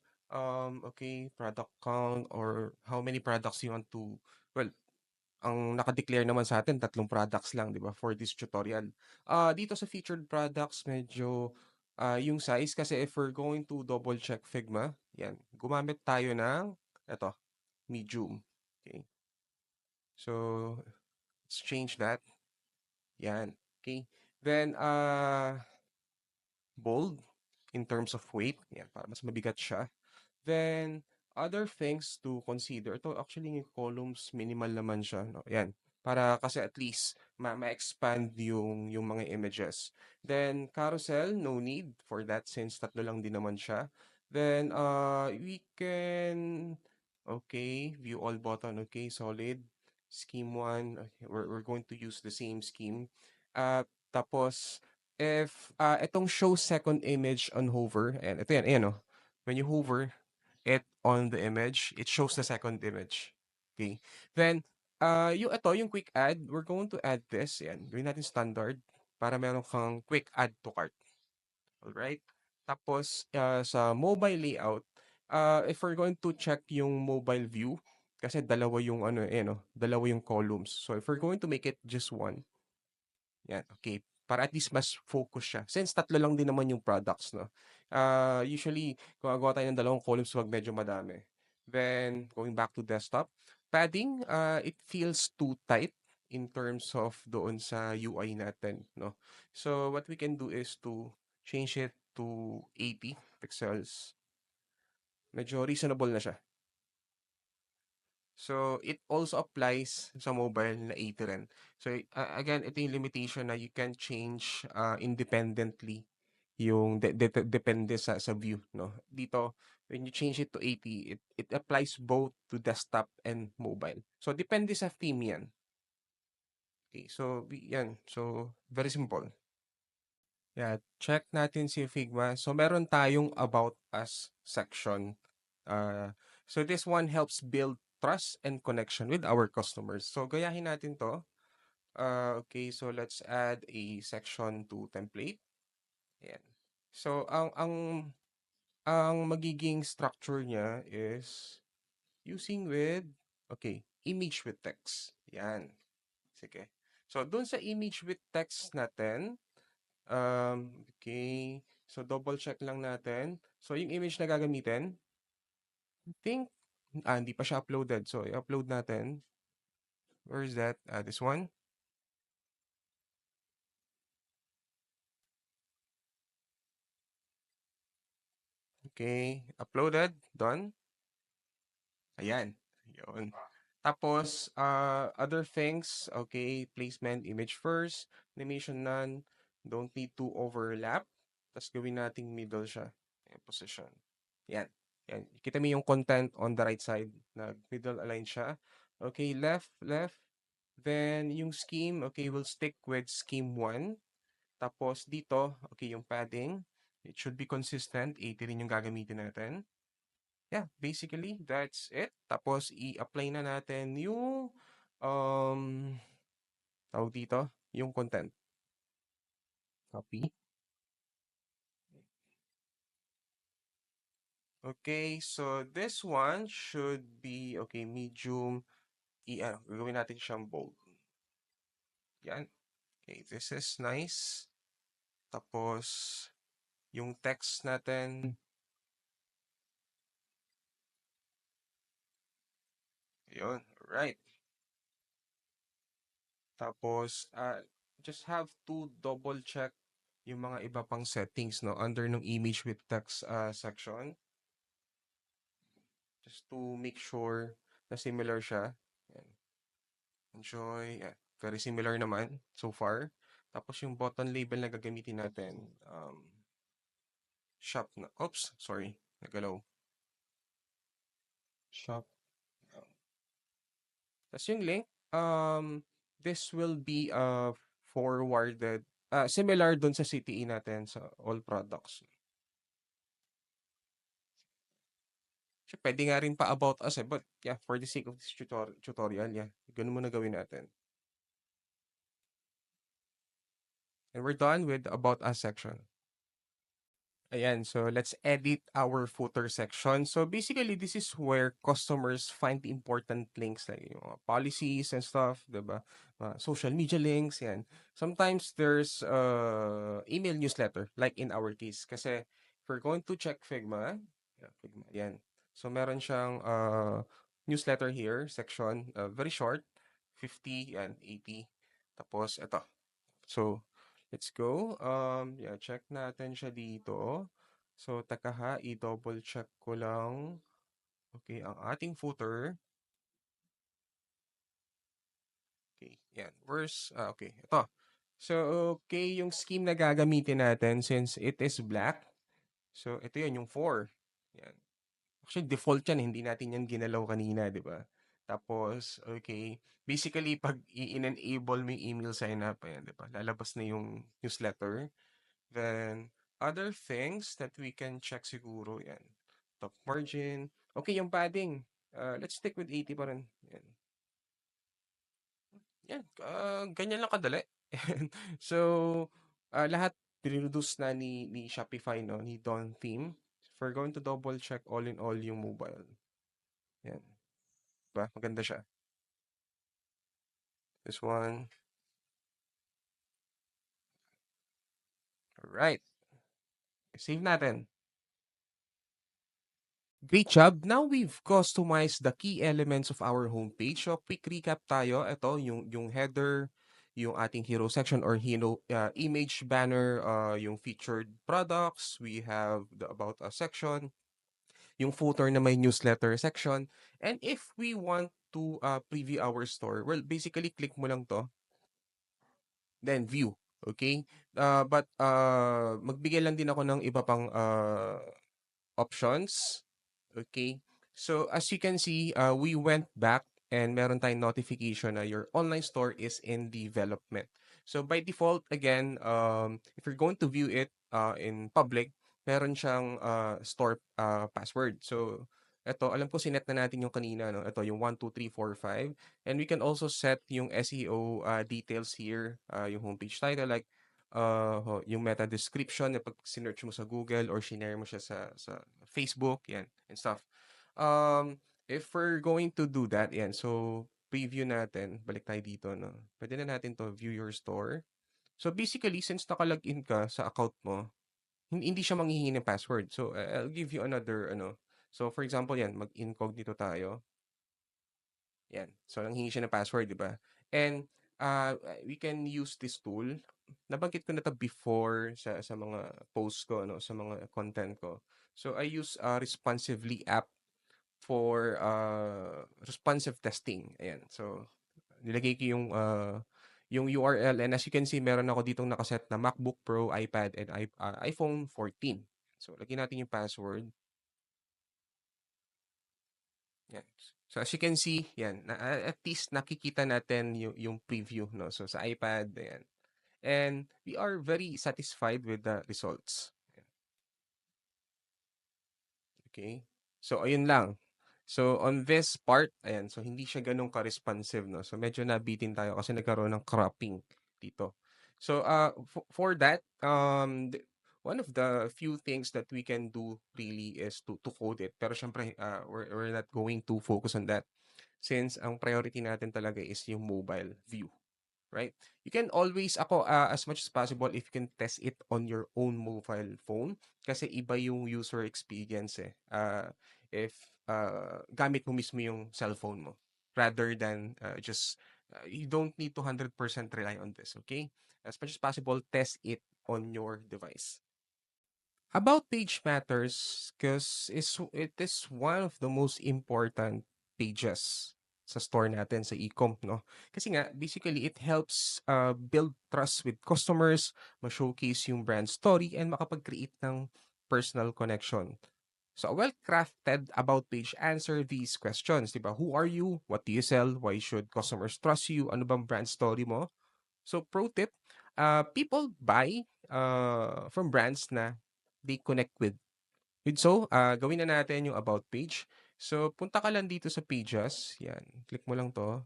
Okay, product count or how many products you want to, well, ang naka-declare naman sa atin tatlong products lang, 'di ba, for this tutorial. Dito sa featured products medyo yung size kasi if we're going to double check Figma, 'yan. Gumamit tayo ng eto, medium. Okay. So, let's change that. 'Yan. Okay. Then bold in terms of weight, 'yan, para mas mabigat siya. Then, other things to consider. Ito actually yung columns, minimal naman siya. No? Yan. Para kasi at least ma-expand yung mga images. Then, carousel, no need for that since tatlo lang din naman siya. Then, we can, okay, view all button, okay, solid. Scheme 1, okay, we're going to use the same scheme. Tapos, if itong show second image on hover, and ito yan, ayan, oh. When you hover, it on the image, it shows the second image. Okay. Then, yung ito, yung quick add, we're going to add this. Yan. Gawin natin standard para meron kang quick add to cart. Alright? Tapos, sa mobile layout, if we're going to check yung mobile view, kasi dalawa yung ano, no, dalawa yung columns. So, if we're going to make it just one, yan, okay. Para at least mas focus siya. Since tatlo lang din naman yung products, no? Usually, gumagawa tayo ng dalawang columns wag medyo madami. Then, going back to desktop, padding, it feels too tight in terms of doon sa UI natin, no? So what we can do is to change it to 80 pixels. Medyo reasonable na siya. So it also applies sa mobile na 80 rin. So again, ito yung limitation na you can change independently yung depende sa view, no? Dito, when you change it to 80, it applies both to desktop and mobile. So depende sa theme yan. Okay, so yan. So very simple. Yeah, check natin si Figma. So meron tayong about us section. So this one helps build trust and connection with our customers. So gayahin natin to. Okay, so let's add a section to template. Ayan. So ang magiging structure niya is using with image with text. Yan. Sige. So dun sa image with text natin, okay. So double check lang natin. So yung image na gagamitin, I think hindi pa siya uploaded. So i-upload natin. Where is that? This one. Okay, uploaded, done. Ayan. Yun. Tapos, other things, okay, placement, image first, animation none, don't need to overlap. Tapos gawin nating middle siya. Ayan, position. Yan. Yan. Kita mo yung content on the right side. Nag-middle align siya. Okay, left, left. Then, yung scheme, okay, we'll stick with scheme 1. Tapos, dito, okay, yung padding. It should be consistent. 80 rin yung gagamitin natin. Yeah, basically, that's it. Tapos, i-apply na natin yung, um, tawag dito, yung content. Copy. Okay, so this one should be, okay, medium. Gagawin natin siyang bold. Yan. Okay, this is nice. Tapos, yung text natin, yun, right. Tapos, just have to double check yung mga iba pang settings, no, under ng image with text section. Just to make sure na similar siya. Yan. Enjoy. Yan. Very similar naman so far. Tapos yung button label na gagamitin natin, shop na. Oops, sorry. Nagalaw. Shop. Tapos yung link, this will be forwarded, similar dun sa CTE natin sa all products. So, pwede nga rin pa about us but yeah, for the sake of this tutorial, yeah, ganun muna gawin natin. And we're done with the about us section. Ayan, so let's edit our footer section. So basically, this is where customers find the important links like yung mga policies and stuff, diba? Social media links, yan. Sometimes there's email newsletter, like in our case. Kasi if we're going to check Figma, Figma, yan. So meron siyang newsletter here, section, very short, 50 and 80. Tapos, ito. So, let's go. Yeah, check natin siya dito. So, taka ha, i-double check ko lang. Okay, ang ating footer. Okay, yan. Okay, ito. So, okay, yung scheme na gagamitin natin since it is black. So, ito yun, yung 4. Yan. Actually, default yan. Hindi natin yan ginalaw kanina, di ba? Tapos, okay. Basically, pag i-enable mo yung email sign up, ayan, di ba? Lalabas na yung newsletter. Then, other things that we can check siguro, yan. Top margin. Okay, yung padding. Let's stick with 80 pa rin. Yan. Yan. Ganyan lang kadali. So, lahat reduce na ni Shopify, no? Ni Dawn Theme. If we're going to double check all in all yung mobile. Yan. Diba? Maganda siya. This one. Alright. Save natin. Great job. Now we've customized the key elements of our homepage. So quick recap tayo. Ito yung header, yung ating hero section or hero image banner, yung featured products. We have the about us section, yung footer na may newsletter section. And if we want to preview our store, well, basically click mo lang to, then view. Okay? But magbigay lang din ako ng iba pang options. Okay. So as you can see, we went back and meron tayong notification na your online store is in development. So by default, again, if you're going to view it in public, meron siyang store password. So ito, alam ko sinet na natin yung kanina, no? Ito, yung 1, 2, 3, 4, 5. And we can also set yung SEO details here, yung homepage title, like yung meta description na pag sinearch mo sa Google or shinare mo siya sa Facebook, yan, and stuff. If we're going to do that, yan, so preview natin, balik tayo dito, no? Pwede na natin to view your store. So basically, since naka-login ka sa account mo, hindi siya manghihingi ng password. So I'll give you another, ano. So for example, yan, mag-incognito tayo. Yan. So, nanghingi siya ng password, di ba? And we can use this tool. Nabanggit ko na 'to before sa mga posts ko, no, sa mga content ko. So, I use Responsively app for responsive testing. Ayan. So, nilagay ko yung URL, and as you can see, meron ako ditong nakaset na MacBook Pro, iPad, and iPhone 14. So, lagyan natin yung password. Yan. So as you can see, yan, at least nakikita natin yung preview, no? So sa iPad, yan. And we are very satisfied with the results. Okay? So ayun lang. So on this part, ayan, so hindi siya ganun ka-responsive, no? So medyo nabitin tayo kasi nagkaroon ng cropping dito. So for that, one of the few things that we can do really is to code it. Pero syempre, we're not going to focus on that since ang priority natin talaga is yung mobile view, right? You can always, as much as possible, if you can test it on your own mobile phone, kasi iba yung user experience eh. If gamit mo mismo yung cellphone mo, rather than you don't need to 100% rely on this, okay? As much as possible, test it on your device. About page matters because it is one of the most important pages sa store natin sa e-com, no? Kasi nga, basically, it helps build trust with customers, ma-showcase yung brand story, and makapag-create ng personal connection. So, a well-crafted about page answer these questions, di ba? Who are you? What do you sell? Why should customers trust you? Ano bang brand story mo? So, pro tip, people buy from brands na they connect with. So, gawin na natin yung about page. So, punta ka lang dito sa pages. Yan. Click mo lang to.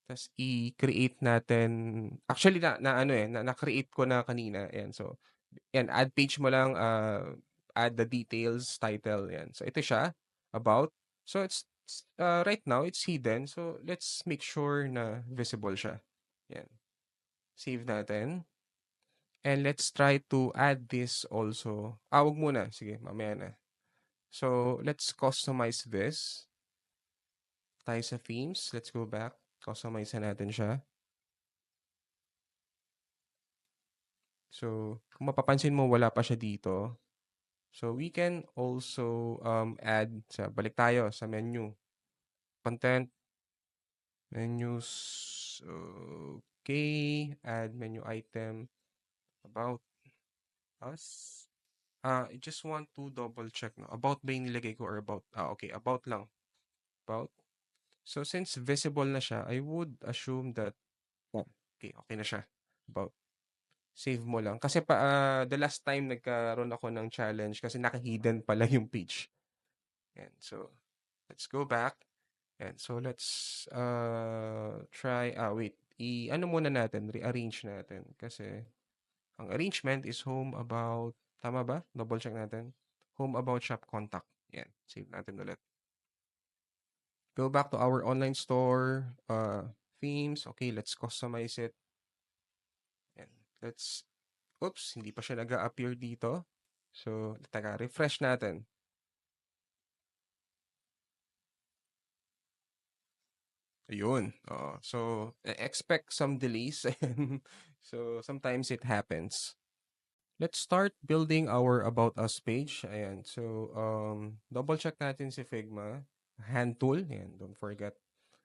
Tapos, i-create natin. Actually, na-create ko na kanina. Yan. So, yan. Add page mo lang. Add the details, title. Yan. So, ito siya. About. So, right now, it's hidden. So, let's make sure na visible siya. Yan. Save natin. And let's try to add this also. Wag muna. Sige, mamaya na. So, let's customize this. Tayo sa themes. Let's go back. Customize na natin siya. So, kung mapapansin mo, wala pa siya dito. So, we can also add balik tayo sa menu. Content, menus, okay. Add menu item, about us. I just want to double check. No? About ba yung nilagay ko or about? Okay. About lang. About. So, since visible na siya, I would assume that, okay, okay na siya. About. Save mo lang. Kasi the last time nagkaroon ako ng challenge kasi naka-hidden pala yung page. And so, let's go back. And so, let's try, wait, ano muna natin, rearrange natin. Kasi, ang arrangement is home about, tama ba? Double check natin. Home about shop contact. Yan, save natin ulit. Go back to our online store, themes. Okay, let's customize it. Yan. Oops, hindi pa siya nag-appear dito. So, refresh natin. Ayun, oo. So, expect some delays and so sometimes it happens. Let's start building our About Us page. Ayan. So, double check natin si Figma. Hand tool. Ayan, don't forget.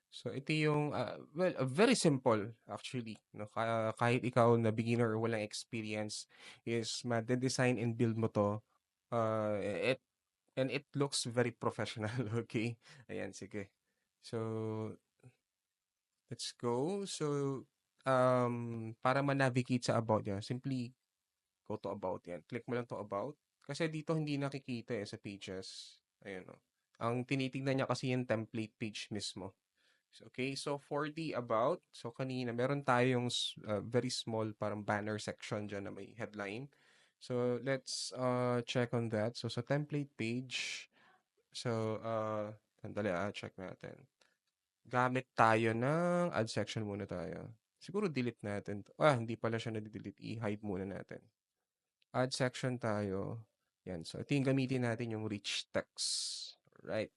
So, ito yung, well, very simple actually. No? Kahit ikaw na beginner or walang experience is ma-design and build mo to. It, and it looks very professional. Okay? Ayan, sige. So, let's go. So, para ma-navigate sa about niya, simply go to about yan. Click mo lang to about. Kasi dito hindi nakikita sa pages. Ayun o. Ang tinitingnan niya kasi yung template page mismo. So, okay, so for the about, so kanina meron tayong very small parang banner section dyan na may headline. So let's check on that. So sa template page, so sandali check natin. Gamit tayo ng add section muna tayo. Siguro delete natin. Hindi pala siya na-delete. I-hide muna natin. Add section tayo. Yan. So, ito yung gamitin natin yung rich text. Right.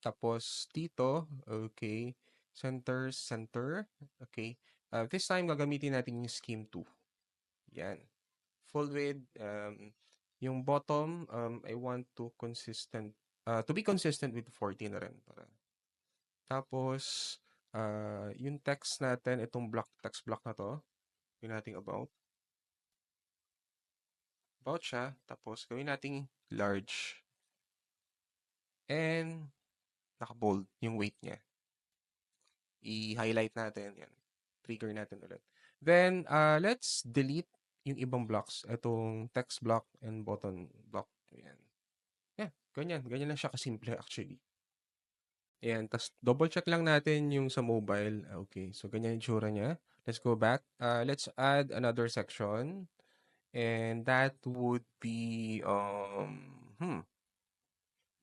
Tapos, dito, okay. Center, center. Okay. This time, gagamitin natin yung scheme 2. Yan. Full width. Yung bottom, I want to be consistent with 40 na rin. Tapos, yung text natin, itong text block na to, yung nating about siya. Tapos, gawin nating large. And, naka-bold yung weight niya. I-highlight natin. Yan. Trigger natin ulit. Then, let's delete yung ibang blocks. Itong text block and button block. Yan. Yeah, ganyan. Ganyan lang siya kasimple actually. Ayan, tapos double check lang natin yung sa mobile. Okay, so ganyan yung tsura niya. Let's go back. Let's add another section. And that would be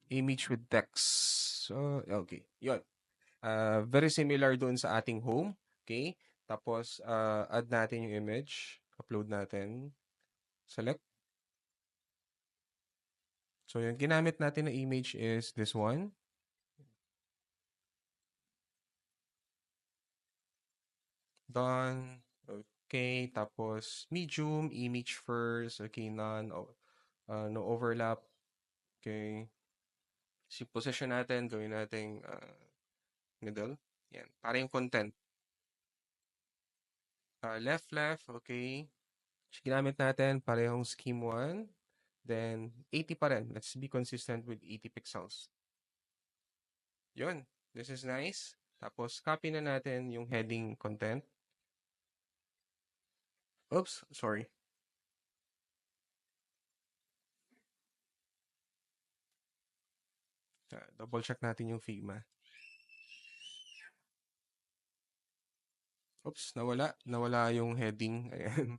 image with text. So, okay. Yun. Very similar doon sa ating home. Okay? Tapos, add natin yung image. Upload natin. Select. So, yung ginamit natin na image is this one. Done. Okay. Tapos, medium, image first. Okay, none. No overlap. Okay. Si position natin, gawin natin middle. Yan. Para yung content. Left, left. Okay. Ginamit natin parehong scheme 1. Then, 80 pa rin. Let's be consistent with 80 pixels. Yun. This is nice. Tapos, copy na natin yung heading content. Oops, sorry. Double check natin yung Figma. Oops, nawala. Nawala yung heading. Ayan.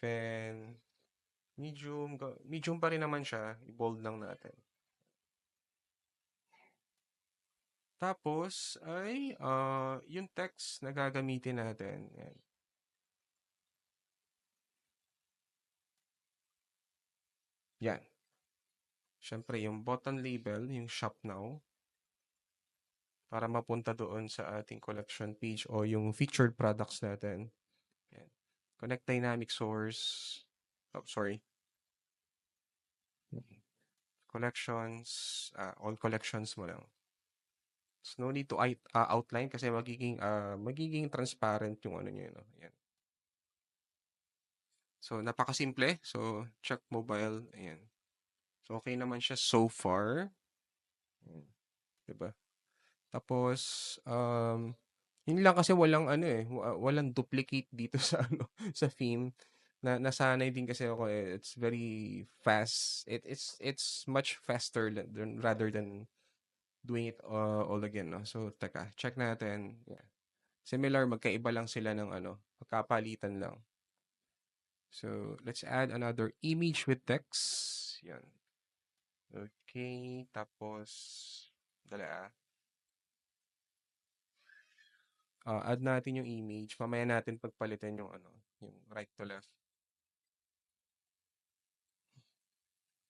Then, medium. Medium pa rin naman siya. I-bold lang natin. Tapos, ay, yung text na gagamitin natin. Yan. Yan. Siyempre, yung button label, yung shop now, para mapunta doon sa ating collection page o yung featured products natin. Yan. Connect dynamic source. Oh, sorry. Collections. All collections mo lang. So, no need to outline kasi magiging transparent yung ano niya. No? Yan. So, napakasimple. So, check mobile. Ayan. So, okay naman siya so far. Ayan. Diba? Tapos, yun lang kasi walang ano walang duplicate dito sa ano, sa theme. Nasanay din kasi ako it's very fast. It's much faster rather than doing it all again, no? So, teka, check natin. Yeah. Similar, magkaiba lang sila ng ano, magkapalitan lang. So, let's add another image with text. Yan. Okay, tapos, dala add natin yung image. Mamaya natin pagpalitan yung ano, yung right to left.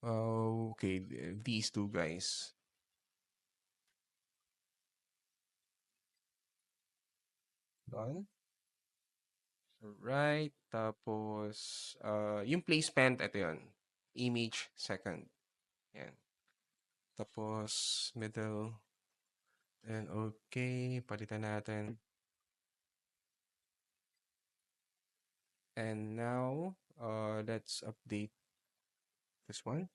Okay, these two guys. On. Right. Tapos, yung placement, ito yun. Image, second. Yan. Tapos, middle. Then, okay. Palitan natin. And now, let's update this one.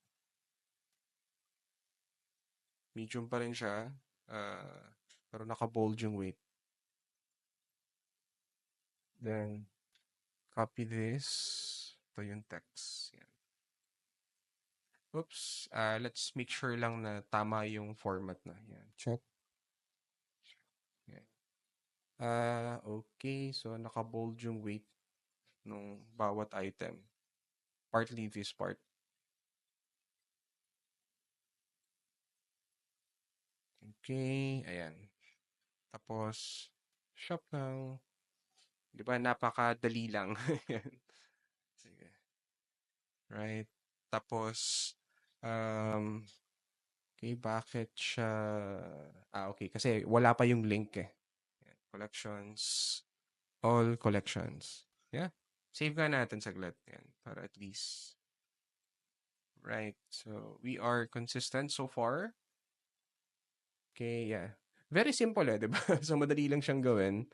Medium pa rin siya. Pero naka-bold yung weight. Then, copy this. Ito yung text. Yan. Oops. Let's make sure lang na tama yung format na. Yan. Check. Yan. Okay. So, naka-bold yung weight ng bawat item. Partly this part. Okay. Ayan. Tapos, shop now. Di ba? Napakadali lang. Yan. Sige. Right. Tapos, okay, bakit siya... okay. Kasi wala pa yung link eh. Yan. Collections. All collections. Yeah. Save ka natin saglit. Yan. Para at least... Right. So, we are consistent so far. Okay, yeah. Very simple eh, di ba? So, madali lang siyang gawin.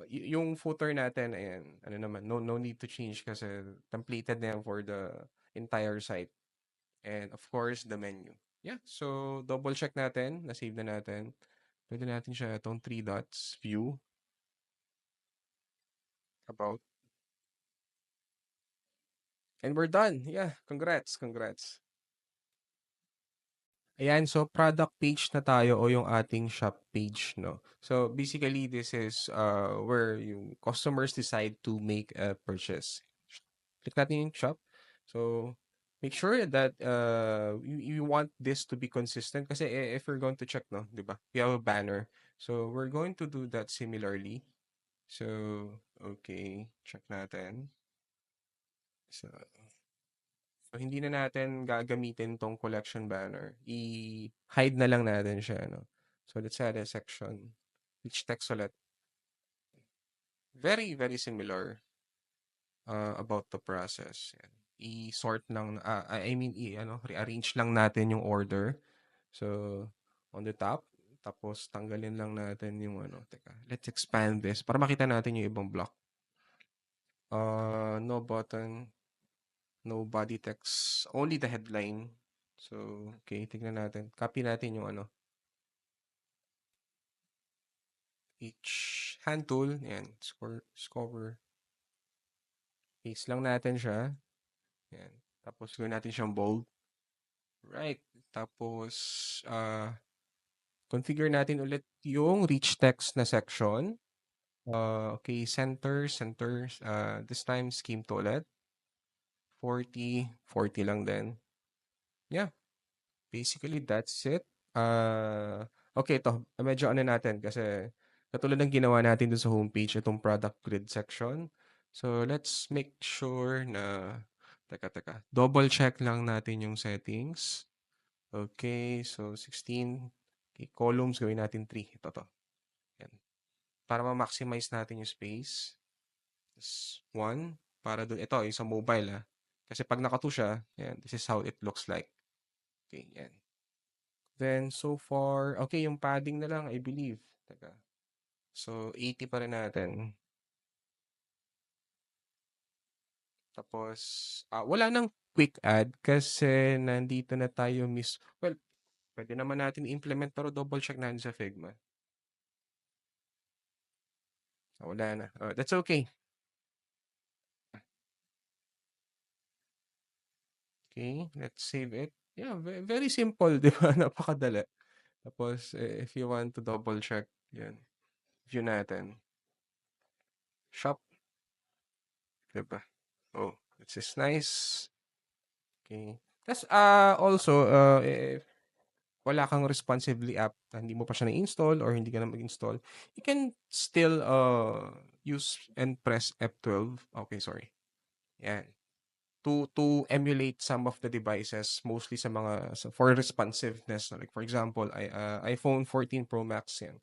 Yung footer natin, ayan, ano naman, no need to change kasi templated na yan for the entire site. And of course, the menu. Yeah, so double check natin, na-save na natin. Pwede natin siya itong 3 dots, view, about. And we're done. Yeah, congrats. Ayan, so product page na tayo o yung ating shop page, no? So basically, this is where yung customers decide to make a purchase. Click natin yung shop. So make sure that you want this to be consistent kasi if we're going to check, no, di ba? We have a banner. So we're going to do that similarly. So, okay, check natin. So hindi na natin gagamitin tong collection banner. I-hide na lang natin siya, no? So, let's add a section. Rich text ulit. Very, very similar about the process. Yan. I-sort lang, I mean, rearrange lang natin yung order. So, on the top, tapos tanggalin lang natin yung teka, let's expand this para makita natin yung ibang block. No button, no body text, only the headline. So, okay, tignan natin. Copy natin yung each hand tool. Ayan, scorer. Paste lang natin siya. Ayan. Tapos, gawin natin siyang bold. Right. Tapos, configure natin ulit yung rich text na section. Okay, center. This time, scheme to ulit. 40 lang din. Yeah. Basically, that's it. Okay, ito. Medyo ano natin kasi katulad ng ginawa natin dun sa homepage, itong product grid section. So, let's make sure na, teka. Double check lang natin yung settings. Okay, so 16. Okay, columns, gawin natin 3. Ito to. Yan. Para ma-maximize natin yung space. This 1. Para doon, ito, yung sa mobile Kasi pag naka-2 siya, yan, this is how it looks like. Okay, yan. Then, so far, okay, yung padding na lang, I believe. Teka. So, 80 pa rin natin. Tapos, wala nang quick add kasi nandito na tayo well, pwede naman natin implement pero double check natin sa Figma. Wala na. That's okay. Okay, let's save it. Yeah, very simple, di ba? Napakadali. Tapos, if you want to double check, yan. View natin. Shop. Di ba? Oh, this is nice. Okay. Tapos, also, if wala kang responsively app na hindi mo pa siya na-install or hindi ka na mag-install, you can still use and press F12. Okay, sorry. Yan. To emulate some of the devices, mostly sa mga for responsiveness. Like for example, iPhone 14 Pro Max yan.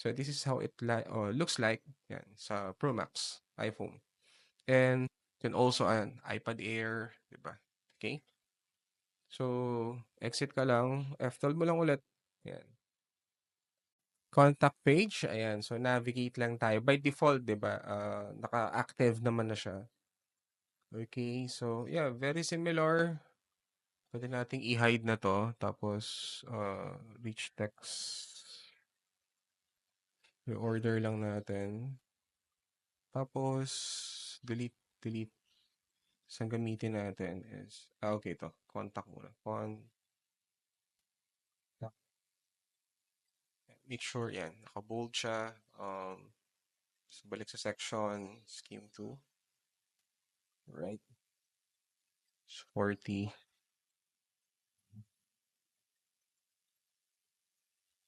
So this is how it looks like yan, sa Pro Max iPhone. And then also an iPad Air, 'di ba? Okay? So, exit ka lang, F12 mo lang ulit. Yan. Contact page, ayan. So, navigate lang tayo. By default, 'di ba? Naka-active naman na siya. Okay, so yeah, very similar. Pwede nating i-hide na to. Tapos, rich text. I-order lang natin. Tapos, delete, delete. Isang gamitin natin is, okay to. Contact muna. Contact. Make sure yan. Naka-bold siya. So balik sa section. Scheme 2. Right. 40.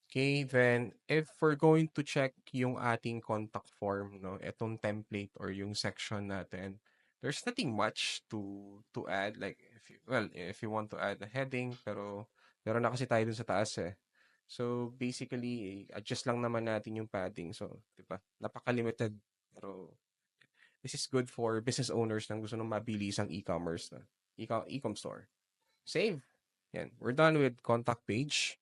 Okay, then if we're going to check yung ating contact form, no, etong template or yung section natin, there's nothing much to add. Like if you, well, if you want to add a heading, pero meron na kasi tayo dun sa taas eh. So basically, adjust lang naman natin yung padding. So, 'di ba? Napaka-limited. Pero this is good for business owners na gusto ng mabilisang e-commerce na e-com store. Save. Yan. We're done with contact page.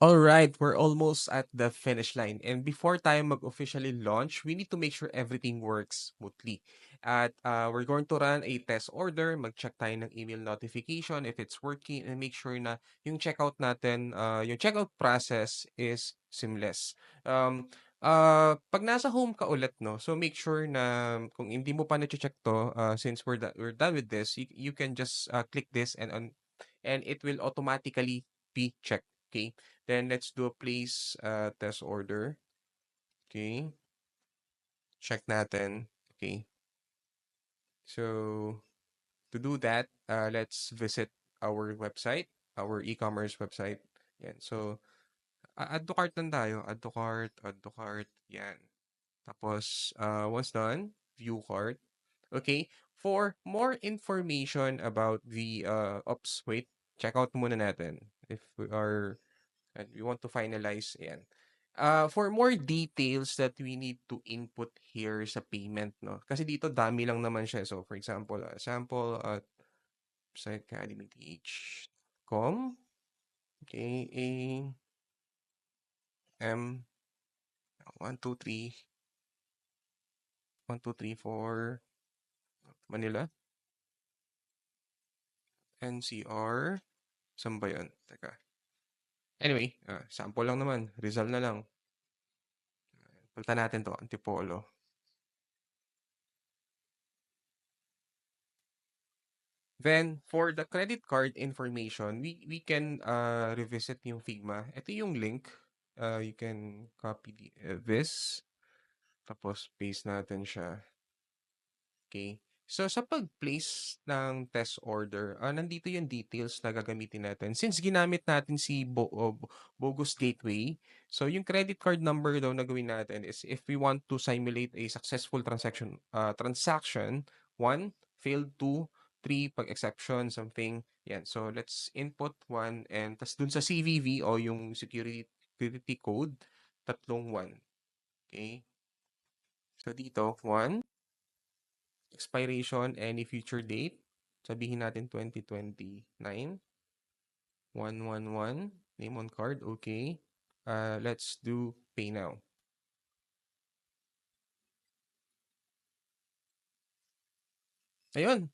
All right, we're almost at the finish line. And before tayo mag-officially launch, we need to make sure everything works smoothly. At we're going to run a test order, mag-check tayo ng email notification if it's working, and make sure na yung checkout natin, yung checkout process is seamless. Pag nasa home ka ulit, no, so make sure na kung hindi mo pa na-check to, since we're done with this, you can just click this and it will automatically be checked. Okay. Then let's do a place test order. Okay. Check natin. Okay. So to do that, let's visit our website, our e-commerce website. Yan. So add to cart lang tayo. Add to cart, add to cart. Yan. Tapos once done, view cart. Okay. For more information about the oops, wait. Check out muna natin if we are and we want to finalize, ayan. For more details that we need to input here sa payment, no? Kasi dito dami lang naman siya. So, for example, sample at psychacademy.com. Okay, M, 1, 2, 3, 1, 2, 3, 4, Manila, NCR, saan ba yun? Teka. Anyway, sample lang naman. Rizal na lang. Palitan natin to, Antipolo. Then, for the credit card information, we can revisit yung Figma. Ito yung link. You can copy this. Tapos, paste natin siya. Okay. So, sa pag-place ng test order, nandito yung details na gagamitin natin. Since ginamit natin si Bogus Gateway, so yung credit card number daw na gawin natin is if we want to simulate a successful transaction, 1, failed 2, 3, pag-exception, something. Yan. So, let's input 1 and tas dun sa CVV o yung security code, tatlong 1. Okay. So, dito, 1. Expiration, any future date. Sabihin natin 2029. 111. Name on card. Okay. Let's do pay now. Ayun.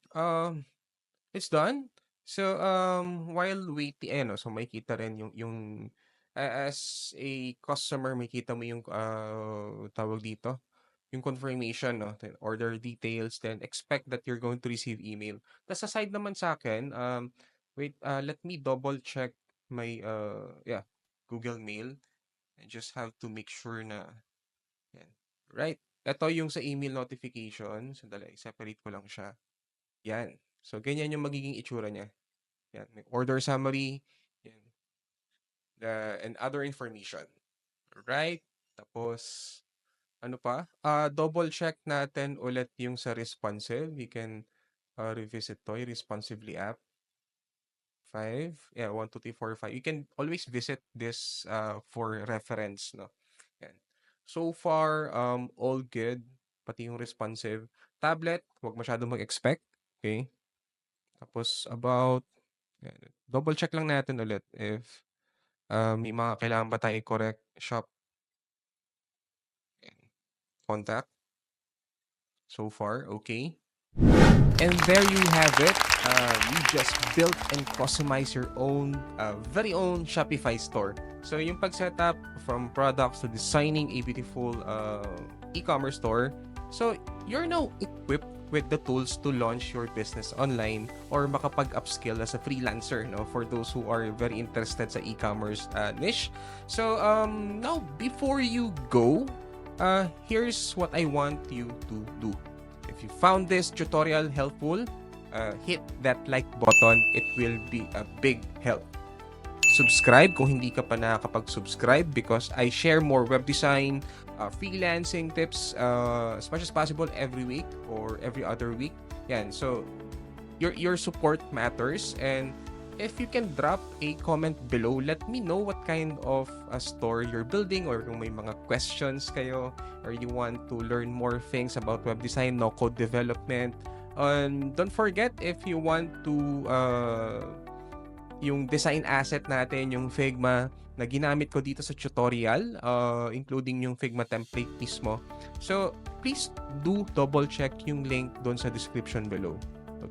It's done. So, while waiting, no, so makikita rin as a customer, makita mo yung tawag dito, yung confirmation, no, then order details, then expect that you're going to receive email. Tapos aside naman sa akin, wait, let me double check my, yeah, Google Mail. I just have to make sure na, yan. Right. Ito yung sa email notification. Sandali, separate ko lang siya. Yan. So, ganyan yung magiging itsura niya. Yan. May order summary. Yan. And other information. Right. Tapos, ano pa? Double check natin ulit yung sa responsive. We can revisit to, responsively app. 5. Yeah, 1, 2, 3, 4, 5. You can always visit this for reference, no? So far, all good. Pati yung responsive. Tablet, huwag masyadong mag-expect. Okay? Tapos about, yan, double check lang natin ulit if may mga kailangan ba tayong i-correct. Shop, contact. So far, okay. And there you have it. You just built and customize your own, very own Shopify store. So yung pag-setup from products to designing a beautiful e-commerce store. So you're now equipped with the tools to launch your business online or makapag-upskill as a freelancer, no, for those who are very interested sa e-commerce niche. So now before you go, here's what I want you to do. If you found this tutorial helpful, hit that like button. It will be a big help. Subscribe kung hindi ka pa nakakapag-subscribe because I share more web design, freelancing tips as much as possible every week or every other week. Yan. So, your support matters, and if you can drop a comment below, let me know what kind of a store you're building or kung may mga questions kayo or you want to learn more things about web design, no code development. And don't forget, if you want to yung design asset natin, yung Figma na ginamit ko dito sa tutorial, including yung Figma template mismo. So, please do double check yung link doon sa description below.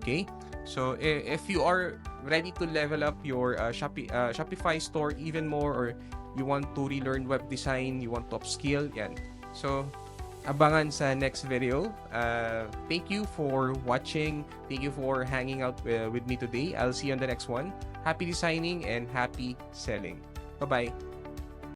Okay? So, if you are ready to level up your Shopify store even more, or you want to relearn web design, you want to upskill, yan. So, abangan sa next video. Thank you for watching. Thank you for hanging out with me today. I'll see you on the next one. Happy designing and happy selling. Bye-bye.